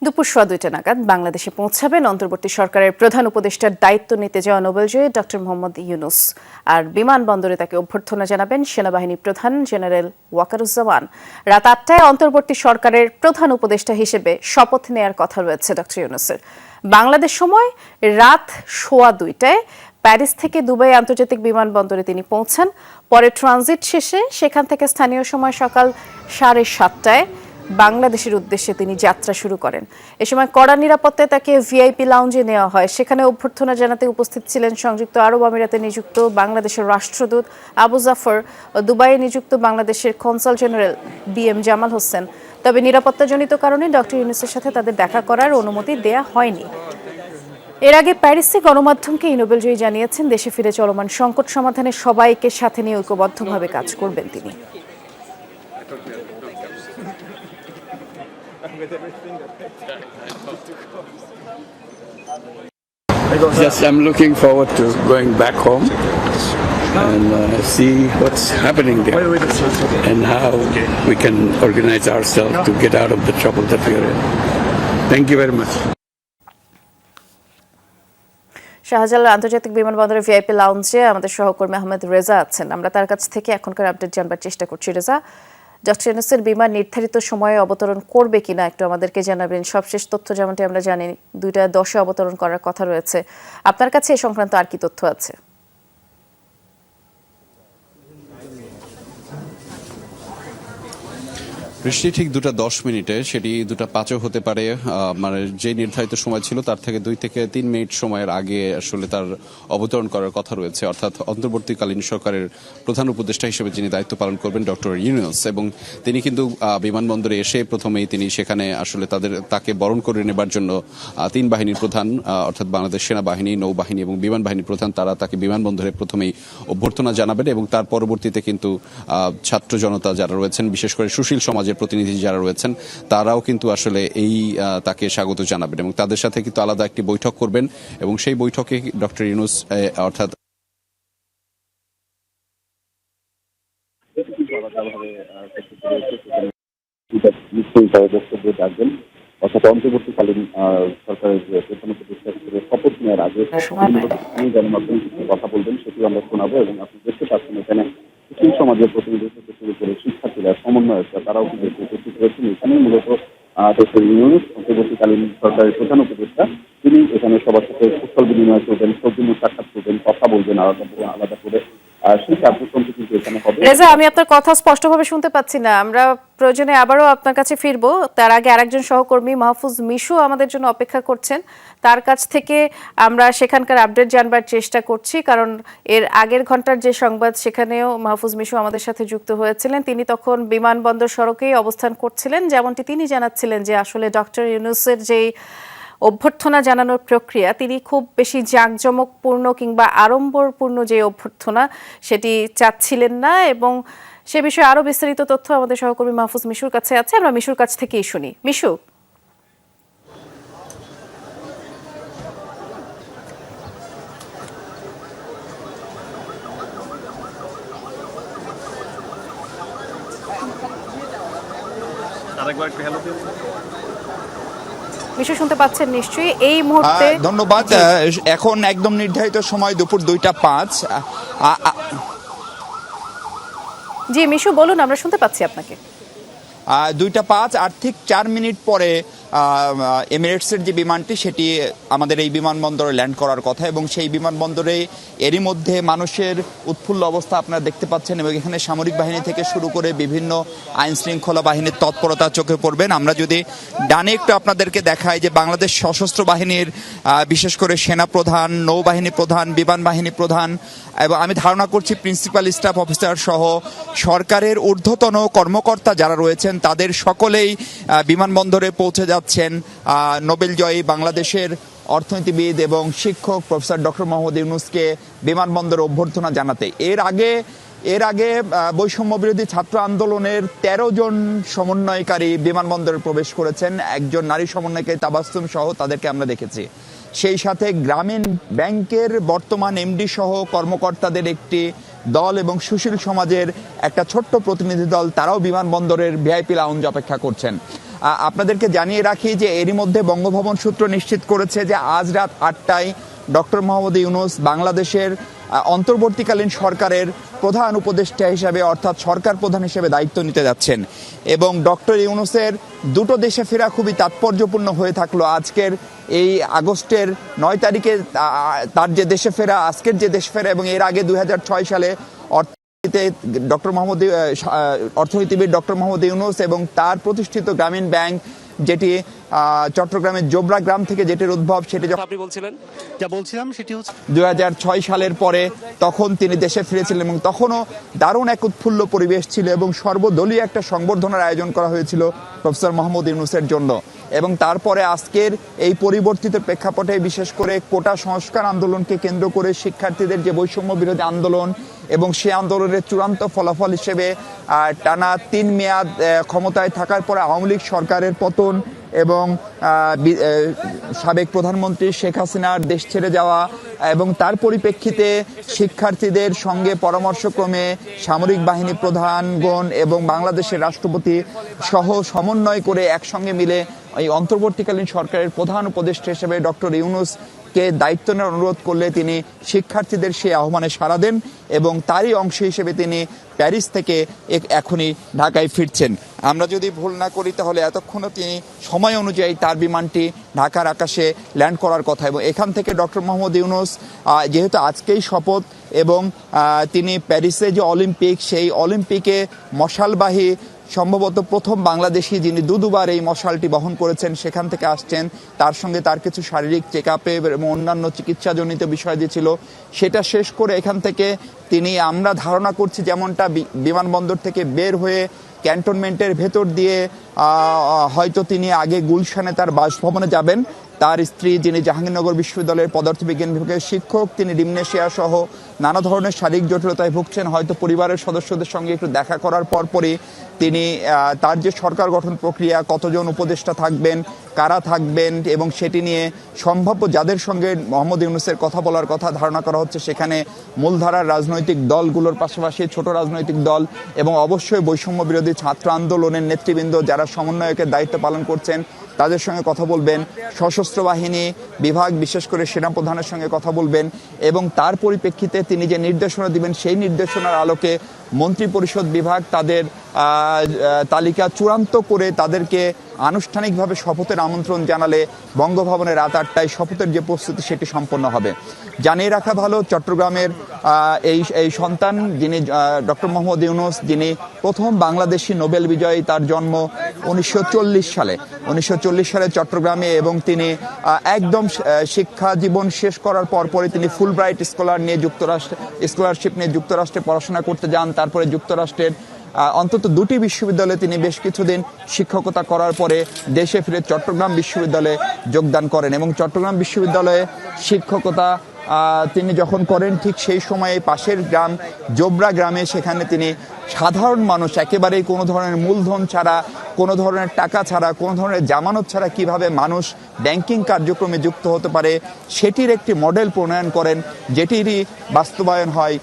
দুপুর 2:15 নাগাদ বাংলাদেশে পৌঁছাবেন অন্তর্বর্তী সরকারের প্রধান উপদেষ্টার দায়িত্ব নিতে যাওয়া নোবেলজয়ী ডক্টর মোহাম্মদ ইউনূস। আর বিমানবন্দরে তাকে অভ্যর্থনা জানাবেন সেনাবাহিনী প্রধান জেনারেল ওয়াকারুজ্জামান। রাত 8টায় অন্তর্বর্তী সরকারের প্রধান উপদেষ্টা হিসেবে শপথ নেয়ার কথা রয়েছে ডক্টর ইউনূসের। বাংলাদেশ সময় রাত 2:15টায় প্যারিস থেকে দুবাই আন্তর্জাতিক বিমানবন্দরে তিনি পৌঁছান। পরে ট্রানজিট শেষে সেখান থেকে স্থানীয় সময় সকাল 7:30টায় বাংলাদেশের উদ্দেশ্যে তিনি যাত্রা শুরু করেন। এ সময় কড়া নিরাপত্তায় তাকে ভিআইপি লাউঞ্জে নেওয়া হয়। সেখানে অভ্যর্থনা জানাতে উপস্থিত ছিলেন সংযুক্ত আরব আমিরাতে নিযুক্ত বাংলাদেশের রাষ্ট্রদূত আবু জাফর ও দুবাইয়ে নিযুক্ত বাংলাদেশের consul general BM Jamal Hossain. তবে নিরাপত্তাজনিত কারণে ডক্টর ইউনূসের সাথে তাদের দেখা করার অনুমতি দেয়া হয়নি। এর আগে প্যারিসে গণমাধ্যমকে এই নোবেলজয়ী জানিয়েছেন দেশে ফিরে চলমান সংকট সমাধানে সবাইকে সাথে নিয়ে ঐক্যবদ্ধভাবে কাজ করবেন তিনি। Yes, I'm looking forward to going back home and see what's happening there and how we can organize ourselves to get out of the trouble that we are in. Thank you very much. Shahjalal আন্তর্জাতিক বিমানবন্দরে VIP লাউঞ্জে আমাদের সহকর্মী আহমেদ রেজা আছেন। আমরা তার কাছ থেকে এখনকার আপডেট জানবার চেষ্টা করছি। রেজা, ডক্টর ইউনূসের বিমান নির্ধারিত সময়ে অবতরণ করবে কিনা একটু আমাদেরকে জানাবেন। সবশেষ তথ্য যেমনটি আমরা জানি 2:10 অবতরণ করার কথা রয়েছে। আপনার কাছে এই সংক্রান্ত আর কি তথ্য আছে? বৃষ্টি ঠিক 2:10 সেটি 2:05 হতে পারে। মানে যে নির্ধারিত সময় ছিল তার থেকে 2 থেকে 3 মিনিট সময়ের আগে আসলে তার অবতরণ করার কথা রয়েছে, অর্থাৎ অন্তর্বর্তীকালীন সরকারের প্রধান উপদেষ্টা হিসেবে যিনি দায়িত্ব পালন করবেন ডক্টর ইউনূস। এবং তিনি কিন্তু বিমানবন্দরে এসে প্রথমেই তিনি সেখানে আসলে তাকে বরণ করে নেবার জন্য 3 বাহিনীর প্রধান অর্থাৎ বাংলাদেশ সেনাবাহিনী, নৌবাহিনী এবং বিমান বাহিনীর প্রধান তারা তাকে বিমানবন্দরে প্রথমেই অভ্যর্থনা জানাবেন এবং তার পরবর্তীতে কিন্তু ছাত্র জনতা যারা রয়েছেন, বিশেষ করে সুশীল সমাজের প্রতিনিধি যারা রয়েছেন তারাও কিন্তু আসলে তাকে স্বাগত জানাবেন এবং তাদের সাথে কিন্তু আলাদা একটি বৈঠক করবেন এবং সেই বৈঠকে ডক্টর ইউনূস অর্থাৎ অন্তর্বর্তীকালীন সরকারের প্রধান উপদেষ্টা হিসেবে শপথ নেওয়ার আগে গণমাধ্যম কথা বলবেন, সেটি আমরা শোনাবো। এবং আপনি দেখতে পাচ্ছেন এখানে সুশীল সমাজের প্রতিনিধি থেকে শুরু করে শিক্ষার্থীরা, সমন্বয়করা তারাও কিন্তু উপস্থিত রয়েছেন। এখানে মূলত ডক্টর ইউনূস অন্তর্বর্তীকালীন সরকারের প্রধান উপদেষ্টা, তিনি এখানে সবার সাথে কুশল বিনিময় করবেন, সৌজন্য সাক্ষাৎ করবেন, কথা বলবেন আলাদা করে। সেই কার্যক্রমটি কিন্তু এখানে হবে। রেজা, আমি আপনার কথা স্পষ্টভাবে শুনতে পাচ্ছি না। আমরা প্রয়োজনে আবারও আপনার কাছে ফিরবো। তার আগে আরেকজন সহকর্মী মাহফুজ মিশু আমাদের জন্য অপেক্ষা করছেন। তার কাছ থেকে আমরা সেখানকার আপডেট জানবার চেষ্টা করছি, কারণ এর আগের ঘন্টার যে সংবাদ সেখানেও মাহফুজ মিশু আমাদের সাথে যুক্ত হয়েছিলেন। তিনি তখন বিমানবন্দর সড়কেই অবস্থান করছিলেন। যেমনটি তিনি জানাচ্ছিলেন যে আসলে ডক্টর ইউনূসের যেই অভ্যর্থনা জানানোর প্রক্রিয়া, তিনি খুব বেশি জাঁকজমকপূর্ণ কিংবা আড়ম্বরপূর্ণ যে অভ্যর্থনা সেটি চাচ্ছিলেন না। এবং সে বিষয়ে আরো বিস্তারিত তথ্য আমাদের সহকর্মী মাহফুজ মিশুর কাছে আছে। আমরা মিশুর কাছ থেকেই শুনি। মিশু, মিশু শুনতে পাচ্ছেন নিশ্চয়ই এই মুহূর্তে? ধন্যবাদ। এখন একদম নির্ধারিত সময় দুপুর 2:05। জি মিশু বলুন, আমরা শুনতে পাচ্ছি আপনাকে। 2:05 আর ঠিক 4 মিনিট পরে এমিরেটসের যে বিমানটি সেটি আমাদের এই বিমানবন্দরে ল্যান্ড করার কথা এবং সেই বিমানবন্দরে এরই মধ্যে মানুষের উৎফুল্ল অবস্থা আপনারা দেখতে পাচ্ছেন এবং এখানে সামরিক বাহিনী থেকে শুরু করে বিভিন্ন আইন শৃঙ্খলা বাহিনীর তৎপরতা চোখে পড়বেন। আমরা যদি ডানে একটু আপনাদেরকে দেখাই যে বাংলাদেশ সশস্ত্র বাহিনীর বিশেষ করে সেনা প্রধান, নৌবাহিনী প্রধান, বিমান বাহিনী প্রধান এবং আমি ধারণা করছি প্রিন্সিপাল স্টাফ অফিসার সহ সরকারের ঊর্ধ্বতন কর্মকর্তা যারা রয়েছেন তাদের সকলেই বিমানবন্দরে পৌঁছে যাচ্ছেন নোবেলজয়ী বাংলাদেশের অর্থনীতিবিদ এবং শিক্ষক প্রফেসর ডক্টর মোহাম্মদ ইউনূসকে বিমানবন্দরে অভ্যর্থনা জানাতে। এর আগে বৈষম্য বিরোধী ছাত্র আন্দোলনের 13 জন সমন্বয়কারী বিমানবন্দরে প্রবেশ করেছেন। একজন নারী সমন্বয়কারী তাবাসসুম সহ তাদেরকে আমরা দেখেছি। সেই সাথে গ্রামীণ ব্যাংকের বর্তমান এমডি সহ কর্মকর্তাদের একটি দল এবং সুশীল সমাজের একটা ছোট্ট প্রতিনিধি দল, তারাও বিমানবন্দরের ভিআইপি লাউঞ্জ অপেক্ষা করছেন। আপনাদেরকে জানিয়ে রাখি যে এরই মধ্যে বঙ্গভবন সূত্র নিশ্চিত করেছে যে আজ রাত 8টায় ডক্টর মোহাম্মদ ইউনূস বাংলাদেশের অন্তর্বর্তীকালীন সরকারের প্রধান উপদেষ্টা হিসেবে অর্থাৎ সরকার প্রধান হিসেবে দায়িত্ব নিতে যাচ্ছেন। এবং ডক্টর ইউনূসের দুটো দেশে ফেরা খুবই তাৎপর্যপূর্ণ হয়ে থাকলো। আজকের এই আগস্টের 9 তারিখে তার যে দেশে ফেরা, আজকের যে দেশে ফেরা, এবং এর আগে 2006 সালে অর্থনীতিবিদ ডক্টর মোহাম্মদ ইউনূস এবং তার প্রতিষ্ঠিত গ্রামীণ ব্যাংক, যেটি চট্টগ্রামের জোবরা গ্রাম থেকে যেটির উদ্ভব, সেটি আপনি বলছিলেন, যা বলছিলাম সেটি হচ্ছে 2006 সালের পরে তখন তিনি দেশে ফিরেছিলেন এবং তখনও দারুণ এক উৎফুল্ল পরিবেশ ছিল এবং সর্বদলীয় একটা সংবর্ধনার আয়োজন করা হয়েছিল প্রফেসর মোহাম্মদ ইউনূসের জন্য। এবং তারপরে আজকের এই পরিবর্তিত প্রেক্ষাপটে বিশেষ করে কোটা সংস্কার আন্দোলনকে কেন্দ্র করে শিক্ষার্থীদের যে বৈষম্য বিরোধী আন্দোলন এবং সে আন্দোলনের চূড়ান্ত ফলাফল হিসেবে টানা 3 মেয়াদ ক্ষমতায় থাকার পরে আওয়ামী লীগ সরকারের পতন এবং সাবেক প্রধানমন্ত্রী শেখ হাসিনার দেশ ছেড়ে যাওয়া এবং তার পরিপ্রেক্ষিতে শিক্ষার্থীদের সঙ্গে পরামর্শক্রমে সামরিক বাহিনী প্রধানগণ এবং বাংলাদেশের রাষ্ট্রপতি সহ সমন্বয় করে একসঙ্গে মিলে এই অন্তর্বর্তীকালীন সরকারের প্রধান উপদেষ্টা হিসেবে ডক্টর ইউনূসকে দায়িত্ব নেওয়ার অনুরোধ করলে তিনি শিক্ষার্থীদের সেই আহ্বানে সাড়া দেন এবং তারই অংশ হিসেবে তিনি প্যারিস থেকে এখনই ঢাকায় ফিরছেন। আমরা যদি ভুল না করি তাহলে এতক্ষণও তিনি সময় অনুযায়ী তার বিমানটি ঢাকার আকাশে ল্যান্ড করার কথা। এবং এখান থেকে ডক্টর মোহাম্মদ ইউনূস যেহেতু আজকেই শপথ এবং তিনি প্যারিসে যে অলিম্পিক, সেই অলিম্পিকে মশালবাহী সম্ভবত প্রথম বাংলাদেশি যিনি দুবার এই মশালটি বহন করেছেন, সেখান থেকে আসছেন। তার সঙ্গে তার কিছু শারীরিক চেক আপে এবং অন্যান্য চিকিৎসাজনিত বিষয় যে ছিল সেটা শেষ করে এখান থেকে তিনি, আমরা ধারণা করছি যেমনটা, বিমানবন্দর থেকে বের হয়ে ক্যান্টনমেন্টের ভেতর দিয়ে হয়তো তিনি আগে গুলশানে তার বাসভবনে যাবেন। তার স্ত্রী, যিনি জাহাঙ্গীরনগর বিশ্ববিদ্যালয়ের পদার্থবিজ্ঞান বিভাগের শিক্ষক, তিনি ডিমনেশিয়া সহ নানা ধরনের শারীরিক জটিলতায় ভুগছেন। হয়তো পরিবারের সদস্যদের সঙ্গে একটু দেখা করার পরপরই তিনি তার যে সরকার গঠন প্রক্রিয়া, কতজন উপদেষ্টা থাকবেন, কারা থাকবেন এবং সেটি নিয়ে সম্ভাব্য যাদের সঙ্গে মোহাম্মদ ইউনূসের কথা বলার কথা ধারণা করা হচ্ছে, সেখানে মূলধারার রাজনৈতিক দলগুলোর পাশাপাশি ছোট রাজনৈতিক দল এবং অবশ্যই বৈষম্য বিরোধী ছাত্র আন্দোলনের নেতৃবৃন্দ যারা সমন্বয়কের দায়িত্ব পালন করছেন তাদের সঙ্গে কথা বলবেন, সশস্ত্র বাহিনী বিভাগ বিশেষ করে সেনাপ্রধানের সঙ্গে কথা বলবেন এবং তার পরিপ্রেক্ষিতে তিনি যে নির্দেশনা দিবেন সেই নির্দেশনার আলোকে মন্ত্রিপরিষদ বিভাগ তাদের তালিকা চূড়ান্ত করে তাদেরকে আনুষ্ঠানিকভাবে শপথের আমন্ত্রণ জানালে বঙ্গভবনে রাত 8টায় শপথের যে প্রস্তুতি সেটি সম্পন্ন হবে। জানিয়ে রাখা ভালো, চট্টগ্রামের এই সন্তান যিনি ডক্টর মোহাম্মদ ইউনূস, যিনি প্রথম বাংলাদেশি নোবেল বিজয়ী, তার জন্ম 1940 সালে। 1940 সালে চট্টগ্রামে এবং তিনি একদম শিক্ষা জীবন শেষ করার পরপরই তিনি ফুলব্রাইট স্কলারশিপ নিয়ে যুক্তরাষ্ট্রে পড়াশোনা করতে যান। তারপরে যুক্তরাষ্ট্রের অন্তত 2টি বিশ্ববিদ্যালয়ে তিনি বেশ কিছুদিন শিক্ষকতা করার পরে দেশে ফিরে চট্টগ্রাম বিশ্ববিদ্যালয়ে যোগদান করেন এবং চট্টগ্রাম বিশ্ববিদ্যালয়ে শিক্ষকতা তিনি যখন করেন ঠিক সেই সময়ে পাশের গ্রাম জোবরা গ্রামে, সেখানে তিনি সাধারণ মানুষ একেবারেই কোনো ধরনের মূলধন ছাড়া, কোনো ধরনের টাকা ছাড়া, কোনো ধরনের জামানত ছাড়া কিভাবে মানুষ ব্যাংকিং কার্যক্রমে যুক্ত হতে পারে সেটির একটি মডেল প্রণয়ন করেন, যেটিরই বাস্তবায়ন হয়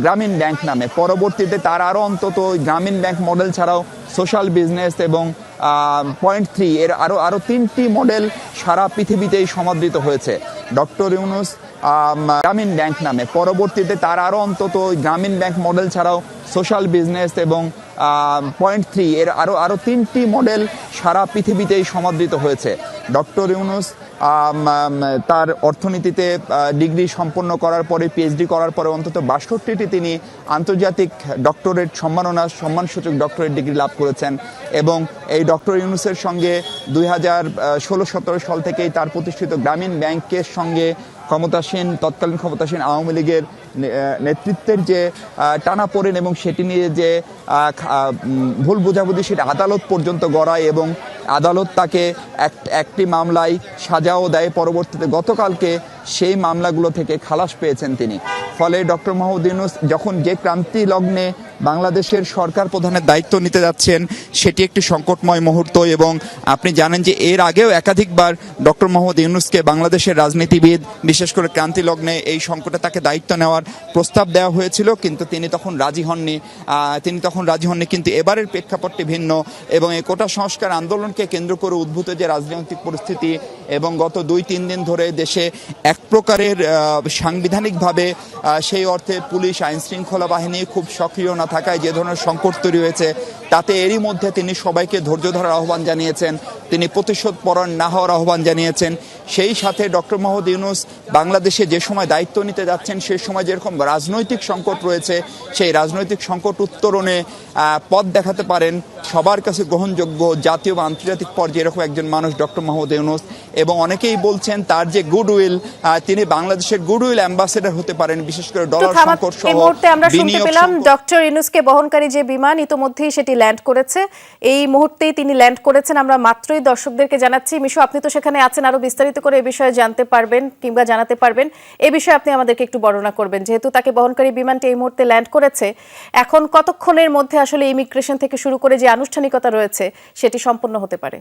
গ্রামীণ ব্যাংক নামে। পরবর্তীতে তার আরও অন্তত গ্রামীণ ব্যাংক মডেল ছাড়াও সোশ্যাল বিজনেস এবং পয়েন্ট 3 এর আরও 3টি মডেল সারা পৃথিবীতেই সমাদৃত হয়েছে। ডক্টর ইউনূস গ্রামীণ ব্যাংক নামে, পরবর্তীতে তার আরও অন্তত গ্রামীণ ব্যাংক মডেল ছাড়াও সোশ্যাল বিজনেস এবং পয়েন্ট 3 এর আরও 3টি মডেল সারা পৃথিবীতেই সমাদৃত হয়েছে। ডক্টর ইউনূস তার অর্থনীতিতে ডিগ্রি সম্পন্ন করার পরে, পিএইচডি করার পরে অন্তত 62টি তিনি আন্তর্জাতিক ডক্টরেট সম্মানসূচক ডক্টরেট ডিগ্রি লাভ করেছেন এবং এই ডক্টর ইউনূসের সঙ্গে 2016-17 সাল থেকেই তার প্রতিষ্ঠিত গ্রামীণ ব্যাংকের সঙ্গে তৎকালীন ক্ষমতাসীন আওয়ামী লীগের নেতৃত্বের যে টানাপোড়েন এবং সেটি নিয়ে যে ভুল বোঝাবুঝি, সেটা আদালত পর্যন্ত গড়ায় এবং আদালত তাকে একটি মামলায় সাজাও দেয়। পরবর্তীতে গতকালকে সেই মামলাগুলো থেকে খালাস পেয়েছেন তিনি। ফলে ডক্টর মোহাম্মদ ইউনূস যখন যে ক্রান্তি লগ্নে বাংলাদেশের সরকার প্রধানের দায়িত্ব নিতে যাচ্ছেন সেটি একটি সংকটময় মুহূর্ত। এবং আপনি জানেন যে এর আগেও একাধিকবার ডক্টর মোহাম্মদ ইউনূসকে বাংলাদেশের রাজনীতিবিদ, বিশেষ করে ক্রান্তি লগ্নে এই সংকটে তাকে দায়িত্ব নেওয়ার প্রস্তাব দেওয়া হয়েছিল, কিন্তু তিনি তখন রাজি হননি। কিন্তু এবারের প্রেক্ষাপটটি ভিন্ন এবং এই কোটা সংস্কার আন্দোলনকে কেন্দ্র করে উদ্ভূত যে রাজনৈতিক পরিস্থিতি এবং গত 2-3 দিন ধরে দেশে এক প্রকারের সাংবিধানিকভাবে সেই অর্থে পুলিশ, আইন শৃঙ্খলা বাহিনী খুব সক্রিয় না থাকায় যে ধরনের সংকট তৈরি হয়েছে, তাতে এরই মধ্যে তিনি সবাইকে ধৈর্য ধরার আহ্বান জানিয়েছেন, তিনি প্রতিশোধ পরায়ণ না হওয়ার আহ্বান জানিয়েছেন। সেই সাথে ডক্টর মোহাম্মদ ইউনূস বাংলাদেশে যে সময় দায়িত্ব নিতে যাচ্ছেন সেই সময় যেরকম রাজনৈতিক সংকট রয়েছে, সেই রাজনৈতিক সংকট উত্তরণে পথ দেখাতে পারেন সবার কাছে গ্রহণযোগ্য জাতীয় বা আন্তর্জাতিক পর্যায়ে এরকম একজন মানুষ ডক্টর মোহাম্মদ ইউনূস। এবং অনেকেই বলছেন তার যে গুডউইল, তিনি বাংলাদেশের গুডউইল অ্যাম্বাসেডর হতে পারেন, বিশেষ করে ডলার সংকট সহ। এই মুহূর্তে আমরা শুনতে পেলাম ডক্টর ইউনূসকে বহনকারী যে বিমান ইতোমধ্যেই সেটি ল্যান্ড করেছে, এই মুহূর্তেই তিনি ল্যান্ড করেছেন। আমরা মাত্রই দর্শকদেরকে জানাচ্ছি। মিশু, আপনি তো সেখানে আছেন, আরো বিস্তারিত করে এই বিষয়ে জানতে পারবেন কিংবা জানাতে পারবেন। এই বিষয়ে আপনি আমাদেরকে একটু বর্ণনা করবেন, যেহেতু তাকে বহনকারী বিমানটি এই মুহূর্তে ল্যান্ড করেছে। এখন কতক্ষণের মধ্যে আসলে ইমিগ্রেশন থেকে শুরু করে যে আনুষ্ঠানিকতা রয়েছে সেটি সম্পন্ন হতে পারে?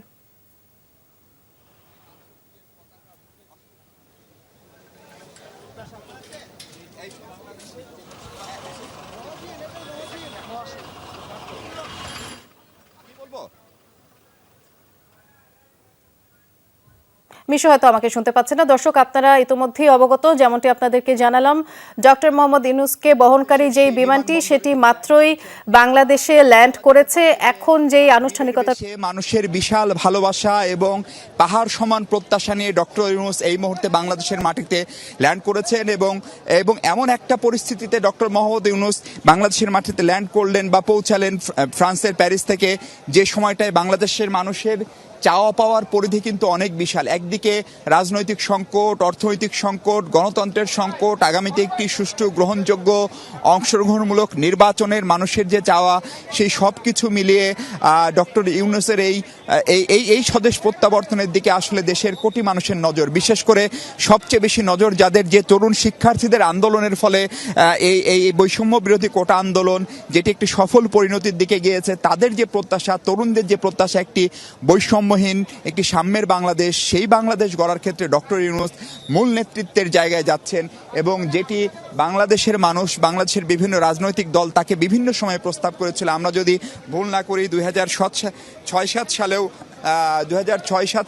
মিশু হয়তো আমাকে শুনতে পাচ্ছে না। দর্শক, আপনারা ইতিমধ্যেই অবগত, যেমনটি আপনাদেরকে জানালাম, ডক্টর মোহাম্মদ ইউনূসকে বহনকারী যেই বিমানটি সেটি মাত্রই বাংলাদেশে ল্যান্ড করেছে। এখন যেই আনুষ্ঠানিকতা, মানুষের বিশাল ভালোবাসা এবং পাহাড় সমান প্রত্যাশা নিয়ে ডক্টর ইউনূস এই মুহূর্তে বাংলাদেশের মাটিতে ল্যান্ড করেছেন এবং এমন একটা পরিস্থিতিতে ডক্টর মোহাম্মদ ইউনূস বাংলাদেশের মাটিতে ল্যান্ড করলেন বা পৌঁছালেন ফ্রান্সের প্যারিস থেকে, যে সময়টায় বাংলাদেশের মানুষের চাওয়া পাওয়ার পরিধি কিন্তু অনেক বিশাল। একদিকে রাজনৈতিক সংকট, অর্থনৈতিক সংকট, গণতন্ত্রের সংকট, আগামীতে একটি সুষ্ঠু গ্রহণযোগ্য অংশগ্রহণমূলক নির্বাচনের মানুষের যে চাওয়া, সেই সব কিছু মিলিয়ে ডক্টর ইউনূসের এই স্বদেশ প্রত্যাবর্তনের দিকে আসলে দেশের কোটি মানুষের নজর। বিশেষ করে সবচেয়ে বেশি নজর যাদের, যে তরুণ শিক্ষার্থীদের আন্দোলনের ফলে এই বৈষম্য বিরোধী কোটা আন্দোলন যেটি একটি সফল পরিণতির দিকে গিয়েছে, তাদের যে প্রত্যাশা, তরুণদের যে প্রত্যাশা একটি বৈষম্য একটি সাম্যের বাংলাদেশ, সেই বাংলাদেশ গড়ার ক্ষেত্রে ডক্টর ইউনূস মূল নেতৃত্বের জায়গায় যাচ্ছেন এবং যেটি বাংলাদেশের মানুষ, বাংলাদেশের বিভিন্ন রাজনৈতিক দল তাকে বিভিন্ন সময় প্রস্তাব করেছিল। আমরা যদি ভুল না করি 2006-07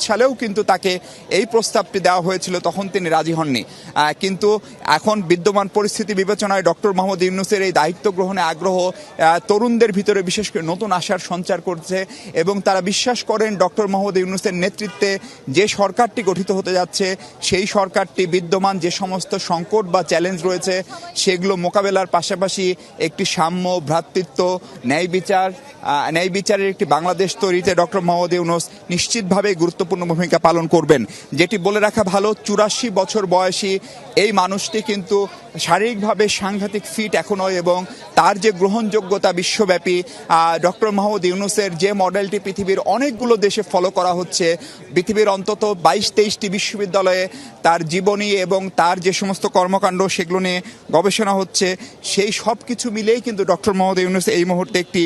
সালেও কিন্তু তাকে এই প্রস্তাবটি দেওয়া হয়েছিল, তখন তিনি রাজি হননি। কিন্তু এখন বিদ্যমান পরিস্থিতি বিবেচনায় ডক্টর মোহাম্মদ ইউনূসের এই দায়িত্ব গ্রহণে আগ্রহ তরুণদের ভিতরে বিশেষ করে নতুন আশার সঞ্চার করছে এবং তারা বিশ্বাস করেন ডক্টর মোহাম্মদ ইউনূসের নেতৃত্বে যে সরকারটি গঠিত হতে যাচ্ছে, সেই সরকারটি বিদ্যমান যে সমস্ত সংকট বা চ্যালেঞ্জ রয়েছে সেগুলো মোকাবেলার পাশাপাশি একটি সাম্য, ভ্রাতৃত্ব, ন্যায় বিচারের একটি বাংলাদেশ তৈরিতে ডক্টর মোহাম্মদ ইউনূস নিশ্চিতভাবে গুরুত্বপূর্ণ ভূমিকা পালন করবেন। যেটি বলে রাখা ভালো, 84 বছর বয়সী এই মানুষটি কিন্তু শারীরিকভাবে সাংঘাতিক ফিট এখনও এবং তার যে গ্রহণযোগ্যতা বিশ্বব্যাপী, ডক্টর মোহাম্মদ ইউনূসের যে মডেলটি পৃথিবীর অনেকগুলো দেশে ফলো করা হচ্ছে, পৃথিবীর অন্তত 22-23টি বিশ্ববিদ্যালয়ে তার জীবনী এবং তার যে সমস্ত কর্মকাণ্ড সেগুলো নিয়ে গবেষণা হচ্ছে, সেই সব কিছু মিলেই কিন্তু ডক্টর মোহাম্মদ ইউনূস এই মুহূর্তে একটি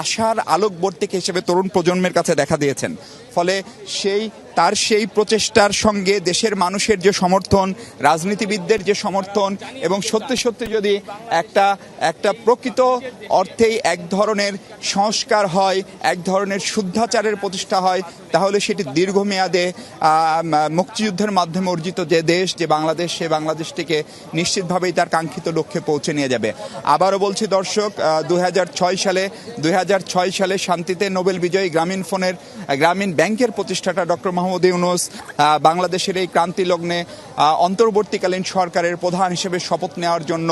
আশার আলোকবর্তিক হিসেবে তরুণ প্রজন্মের কাছে দেখা দিয়েছেন। ফলে তার সেই প্রচেষ্টার সঙ্গে দেশের মানুষের যে সমর্থন, রাজনীতিবিদদের যে সমর্থন এবং সত্যি যদি একটা প্রকৃত অর্থেই এক ধরনের সংস্কার হয়, এক ধরনের শুদ্ধাচারের প্রতিষ্ঠা হয়, তাহলে সেটি দীর্ঘমেয়াদে মুক্তিযুদ্ধের মাধ্যমে অর্জিত যে দেশ, যে বাংলাদেশ, সে বাংলাদেশটিকে নিশ্চিতভাবেই তার কাঙ্ক্ষিত লক্ষ্যে পৌঁছে নিয়ে যাবে। আবারও বলছি দর্শক, 2006 সালে শান্তিতে নোবেল বিজয়ী গ্রামীণ ব্যাংকের প্রতিষ্ঠাতা ডক্টর মোহাম্মদ ইউনূস বাংলাদেশের এই ক্রান্তি লগ্নে অন্তর্বর্তীকালীন সরকারের প্রধান হিসেবে শপথ নেওয়ার জন্য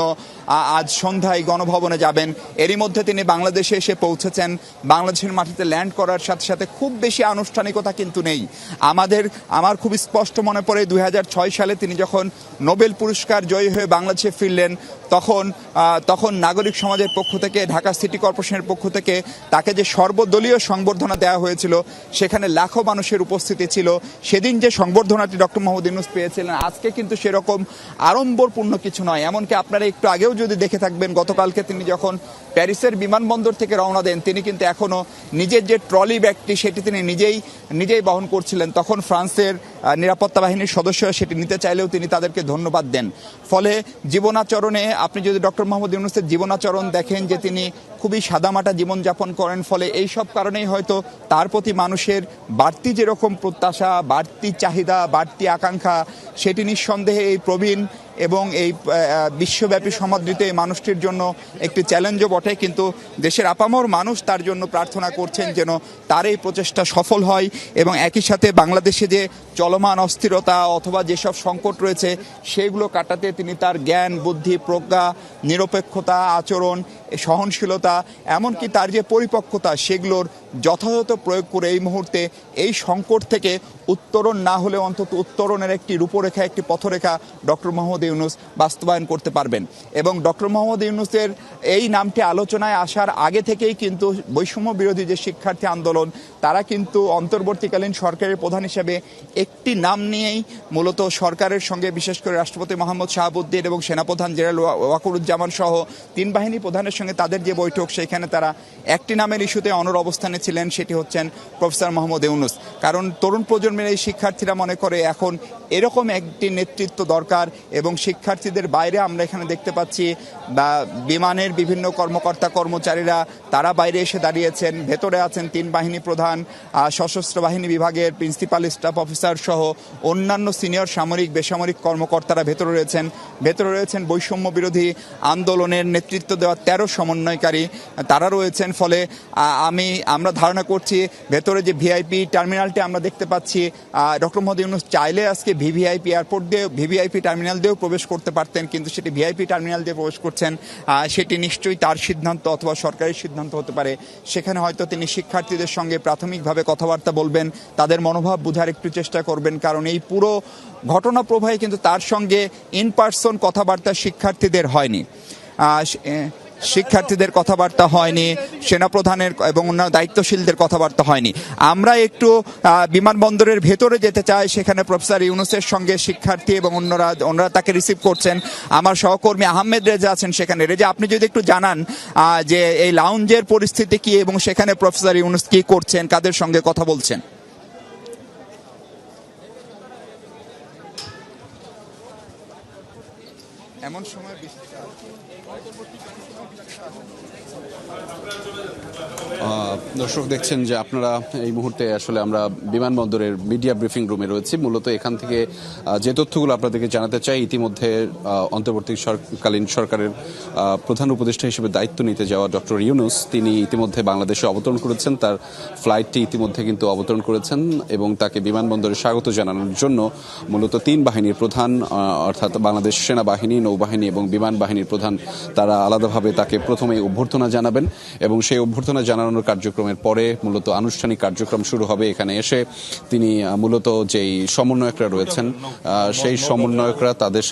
আজ সন্ধ্যায় গণভবনে যাবেন। এরই মধ্যে তিনি বাংলাদেশে এসে পৌঁছেছেন। বাংলাদেশের মাটিতে ল্যান্ড করার সাথে সাথে খুব বেশি আনুষ্ঠানিকতা কিন্তু নেই। আমার খুব স্পষ্ট মনে পড়ে 2006 সালে তিনি যখন নোবেল পুরস্কার জয়ী হয়ে বাংলাদেশে ফিরলেন, তখন নাগরিক সমাজের পক্ষ থেকে, ঢাকা সিটি কর্পোরেশনের পক্ষ থেকে তাকে যে সর্বদলীয় সংবর্ধনা দেওয়া হয়েছিল, সেখানে লাখো মানুষের উপস্থিতি ছিল ছিল, সেদিন যে সংবর্ধনাটি ডক্টর মোহাম্মদ ইউনূস পেয়েছিলেন আজকে কিন্তু সেরকম আড়ম্বরপূর্ণ কিছু নয়। এমনকি আপনারা একটু আগেও যদি দেখে থাকবেন, গতকালকে তিনি যখন প্যারিসের বিমানবন্দর থেকে রওনা দেন তিনি কিন্তু এখনও নিজের যে ট্রলি ব্যাগটি সেটি তিনি নিজেই বহন করছিলেন। তখন ফ্রান্সের নিরাপত্তা বাহিনীর সদস্যরা সেটি নিতে চাইলেও তিনি তাদেরকে ধন্যবাদ দেন। ফলে জীবনাচরণে আপনি যদি ডক্টর মোহাম্মদ ইউনূসের জীবনাচরণ দেখেন যে তিনি খুবই সাদামাটা জীবনযাপন করেন, ফলে এই সব কারণেই হয়তো তার প্রতি মানুষের বাড়তি যেরকম প্রত্যাশা, বাড়তি চাহিদা, বাড়তি আকাঙ্ক্ষা, সেটি নিঃসন্দেহে এই প্রবীণ এবং এই বিশ্বব্যাপী সমাদৃত এই মানুষটির জন্য একটি চ্যালেঞ্জও বটে। কিন্তু দেশের আপামর মানুষ তার জন্য প্রার্থনা করছেন যেন তার এই প্রচেষ্টা সফল হয় এবং একই সাথে বাংলাদেশে যে চলমান অস্থিরতা অথবা যেসব সংকট রয়েছে সেগুলো কাটাতে তিনি তার জ্ঞান, বুদ্ধি, প্রজ্ঞা, নিরপেক্ষতা, আচরণ, সহনশীলতা, এমনকি তার যে পরিপক্কতা সেগুলোর যথাযথ প্রয়োগ করে এই মুহূর্তে এই সংকট থেকে উত্তরণ না হলে অন্তত উত্তরণের একটি রূপরেখা, একটি পথরেখা ডক্টর মোহাম্মদ ইউনূস বাস্তবায়ন করতে পারবেন। এবং ডক্টর মোহাম্মদ ইউনূসের এই নামটি আলোচনায় আসার আগে থেকেই কিন্তু বৈষম্য বিরোধী যে শিক্ষার্থী আন্দোলন তারা কিন্তু অন্তর্বর্তীকালীন সরকারের প্রধান হিসেবে একটি নাম নিয়েই মূলত সরকারের সঙ্গে, বিশেষ করে রাষ্ট্রপতি মোহাম্মদ শাহাবুদ্দিন এবং সেনাপ্রধান জেনারেল ওয়াকারুজ্জামান সহ তিন বাহিনী প্রধানের সঙ্গে তাদের যে বৈঠক সেখানে তারা একটি নামের ইস্যুতে অনড় অবস্থানে ছিলেন, সেটি হচ্ছেন প্রফেসর মোহাম্মদ ইউনূস। কারণ তরুণ প্রজন্মের এই শিক্ষার্থীরা মনে করে এখন এরকম একটি নেতৃত্ব দরকার এবং শিক্ষার্থীদের বাইরে আমরা এখানে দেখতে পাচ্ছি বা বিমানের বিভিন্ন কর্মকর্তা কর্মচারীরা তারা বাইরে এসে দাঁড়িয়েছেন, ভেতরে আছেন তিন বাহিনী প্রধান, সশস্ত্র বাহিনী বিভাগের প্রিন্সিপাল স্টাফ অফিসার সহ অন্যান্য সিনিয়র সামরিক বেসামরিক কর্মকর্তারা ভেতরে রয়েছেন বৈষম্য বিরোধী আন্দোলনের নেতৃত্ব দেওয়া 13 সমন্বয়কারী তারা রয়েছেন। ফলে আমরা ধারণা করছি ভেতরে যে ভিআইপি টার্মিনালটি আমরা দেখতে পাচ্ছি, ডক্টর মোহাম্মদ ইউনূস চাইলে আজকে ভিভিআইপি এয়ারপোর্ট দিয়ে ভিভিআইপি টার্মিনাল দিয়েও প্রবেশ করতে পারতেন, কিন্তু সেটি ভিআইপি টার্মিনাল দিয়ে প্রবেশ করছেন। সেটি নিশ্চয়ই তার সিদ্ধান্ত অথবা সরকারের সিদ্ধান্ত হতে পারে। সেখানে হয়তো তিনি শিক্ষার্থীদের সঙ্গে প্রাথমিকভাবে কথাবার্তা বলবেন, তাদের মনোভাব বোঝার একটু চেষ্টা করবেন, কারণ এই পুরো ঘটনা প্রবাহে কিন্তু তার সঙ্গে ইন পার্সন কথাবার্তা শিক্ষার্থীদের কথাবার্তা হয়নি, সেনাপ্রধানের এবং অন্যান্য দায়িত্বশীলদের কথাবার্তা হয়নি। আমরা একটু বিমানবন্দরের ভেতরে যেতে চাই, সেখানে প্রফেসর ইউনূসের সঙ্গে শিক্ষার্থী এবং অন্যরা তাকে রিসিভ করছেন। আমার সহকর্মী আহমেদ রেজা আছেন সেখানে। রেজা, আপনি যদি একটু জানান যে এই লাউঞ্জের পরিস্থিতি কি এবং সেখানে প্রফেসর ইউনূস কি করছেন, কাদের সঙ্গে কথা বলছেন? এমন সময় দর্শক দেখছেন যে আপনারা এই মুহূর্তে আসলে আমরা বিমানবন্দরের মিডিয়া ব্রিফিং রুমে রয়েছি। মূলত এখান থেকে যে তথ্যগুলো আপনাদেরকে জানাতে চাই, ইতিমধ্যে অন্তর্বর্তীকালীন সরকারের প্রধান উপদেষ্টা হিসেবে দায়িত্ব নিতে যাওয়া ডক্টর ইউনূস তিনি ইতিমধ্যে বাংলাদেশে অবতরণ করেছেন। তার ফ্লাইটটি ইতিমধ্যে কিন্তু অবতরণ করেছেন এবং তাকে বিমানবন্দরে স্বাগত জানানোর জন্য মূলত তিন বাহিনীর প্রধান অর্থাৎ বাংলাদেশ সেনাবাহিনী, নৌবাহিনী এবং বিমান বাহিনীর প্রধান তারা আলাদাভাবে তাকে প্রথমে অভ্যর্থনা জানাবেন এবং সেই অভ্যর্থনা জানানোর কার্যক্রমের পরে মূলত আনুষ্ঠানিক কার্যক্রম শুরু হবে। এখানে এসে তিনি মূলত যেই সমন্বয়করা রয়েছেন সেই সমন্বয়করা তাদের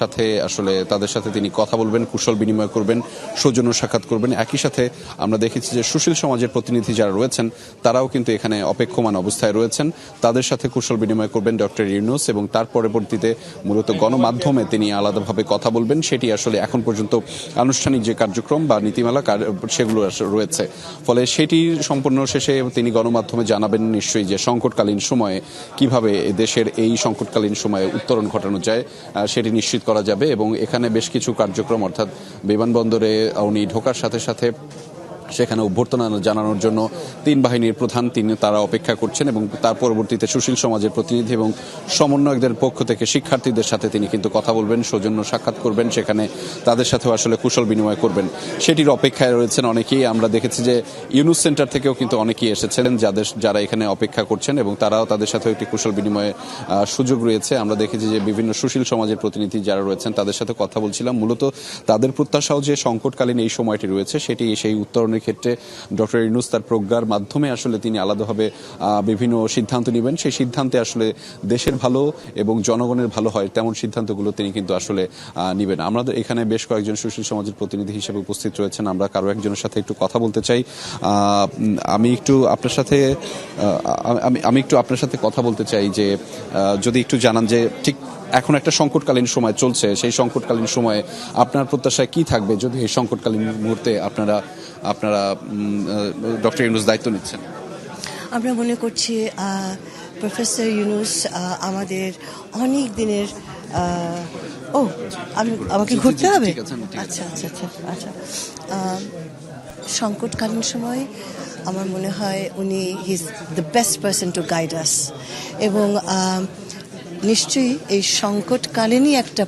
সাথে তিনি কথা বলবেন, কুশল বিনিময় করবেন, সৌজন্য সাক্ষাৎ করবেন। একই সাথে আমরা দেখেছি যে সুশীল সমাজের প্রতিনিধি যারা রয়েছেন তারাও কিন্তু এখানে অপেক্ষমান অবস্থায় রয়েছেন, তাদের সাথে কুশল বিনিময় করবেন ডক্টর ইউনূস এবং তার পরবর্তীতে মূলত গণমাধ্যমে তিনি আলাদাভাবে কথা বলবেন। সেটি আসলে এখন পর্যন্ত আনুষ্ঠানিক যে কার্যক্রম বা নীতিমালা সেগুলো রয়েছে। ফলে সেটি সম্পূর্ণ শেষে তিনি গণমাধ্যমে জানাবেন নিশ্চয়ই যে সংকটকালীন সময়ে কিভাবে দেশের এই সংকটকালীন সময়ে উত্তরণ ঘটানো যায় সেটি নিশ্চিত করা যাবে। এবং এখানে বেশ কিছু কার্যক্রম অর্থাৎ বিমানবন্দরে উনি ঢোকার সাথে সাথে সেখানে অভ্যর্থনা জানানোর জন্য তিন বাহিনীর প্রধান তারা অপেক্ষা করছেন এবং তার পরবর্তীতে সুশীল সমাজের প্রতিনিধি এবং সমন্বয়কদের পক্ষ থেকে শিক্ষার্থীদের সাথে তিনি কিন্তু কথা বলবেন, সৌজন্য সাক্ষাৎ করবেন, সেখানে তাদের সাথেও আসলে কুশল বিনিময় করবেন। সেটির অপেক্ষায় রয়েছেন অনেকেই। আমরা দেখেছি যে ইউনূস সেন্টার থেকেও কিন্তু অনেকেই এসেছিলেন যারা এখানে অপেক্ষা করছেন এবং তারাও তাদের সাথেও একটি কুশল বিনিময়ে সুযোগ রয়েছে। আমরা দেখেছি যে বিভিন্ন সুশীল সমাজের প্রতিনিধি যারা রয়েছেন তাদের সাথে কথা বলছিলাম। মূলত তাদের প্রত্যাশাও যে সংকটকালীন এই সময়টি রয়েছে সেটি সেই উত্তরণের উন্নয়নের ক্ষেত্রে ডক্টর ইউনূস তার প্রজ্ঞার মাধ্যমে আসলে তিনি আলাদাভাবে বিভিন্ন সিদ্ধান্ত নেবেন। সেই সিদ্ধান্তে আসলে দেশের ভালো এবং জনগণের ভালো হয় তেমন সিদ্ধান্তগুলো তিনি কিন্তু আসলে নেবেন। আমাদের এখানে বেশ কয়েকজন সুশীল সমাজের প্রতিনিধি হিসেবে উপস্থিত রয়েছেন, আমরা কারো একজনের সাথে একটু কথা বলতে চাই। আমি একটু আপনার সাথে কথা বলতে চাই যে যদি একটু জানান যে ঠিক এখন একটা সংকটকালীন সময় চলছে, সেই সংকটকালীন সময়ে আপনার প্রত্যাশায় কি থাকবে যদি এই সংকটকালীন মুহূর্তে আপনারা ডক্টর ইউনূস দায়িত্ব নিচ্ছেন? আমরা মনে করছি প্রফেসর ইউনূস আমাদের অনেক দিনের আমাকে ঘুরতে হবে। আচ্ছা আচ্ছা আচ্ছা আচ্ছা সংকটকালীন সময় আমার মনে হয় উনি he is the best person to guide আস, এবং নিশ্চয়ই এই সংকটকালীনই একটা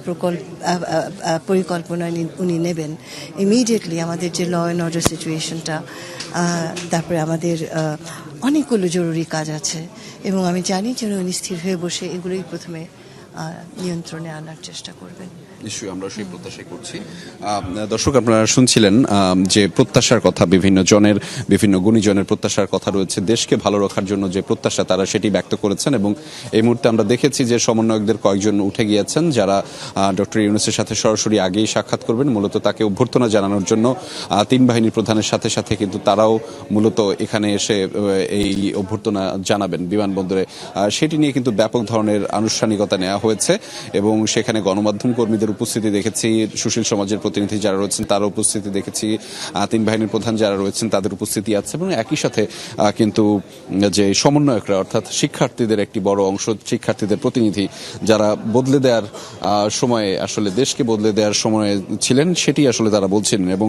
পরিকল্পনা উনি নেবেন ইমিডিয়েটলি। আমাদের যে ল অ্যান্ড অর্ডার সিচুয়েশনটা, তারপরে আমাদের অনেকগুলো জরুরি কাজ আছে, এবং আমি জানি যে উনি স্থির হয়ে বসে এগুলোই প্রথমে নিয়ন্ত্রণে আনার চেষ্টা করবেন। নিশ্চয়ই আমরা সেই প্রত্যাশাই করছি। দর্শক, আপনারা শুনছিলেন যে প্রত্যাশার কথা, বিভিন্ন গুণীজনের প্রত্যাশার কথা রয়েছে। দেশকে ভালো রাখার জন্য যে প্রত্যাশা তারা সেটি ব্যক্ত করেছেন, এবং এই মুহূর্তে আমরা দেখেছি যে সমন্বয়কদের কয়েকজন উঠে গিয়েছেন যারা ডক্টর ইউনূসের সাথে সরাসরি আগেই সাক্ষাৎ করবেন, মূলত তাকে অভ্যর্থনা জানানোর জন্য। তিন বাহিনীর প্রধানের সাথে সাথে কিন্তু তারাও মূলত এখানে এসে এই অভ্যর্থনা জানাবেন বিমানবন্দরে। সেটি নিয়ে কিন্তু ব্যাপক ধরনের আনুষ্ঠানিকতা নেওয়া হয়েছে, এবং সেখানে গণমাধ্যম কর্মীদের উপস্থিতি দেখেছি, সুশীল সমাজের প্রতিনিধি যারা রয়েছেন তার উপস্থিতি দেখেছি, তিন বাহিনীর প্রধান যারা রয়েছেন তাদের উপস্থিতি আছে, এবং একই সাথে কিন্তু যে সমন্বয়করা অর্থাৎ শিক্ষার্থীদের একটি বড় অংশ, শিক্ষার্থীদের প্রতিনিধি যারা বদলে দেওয়ার সময়ে আসলে দেশকে বদলে দেওয়ার সময়ে ছিলেন সেটি আসলে তারা বলছিলেন। এবং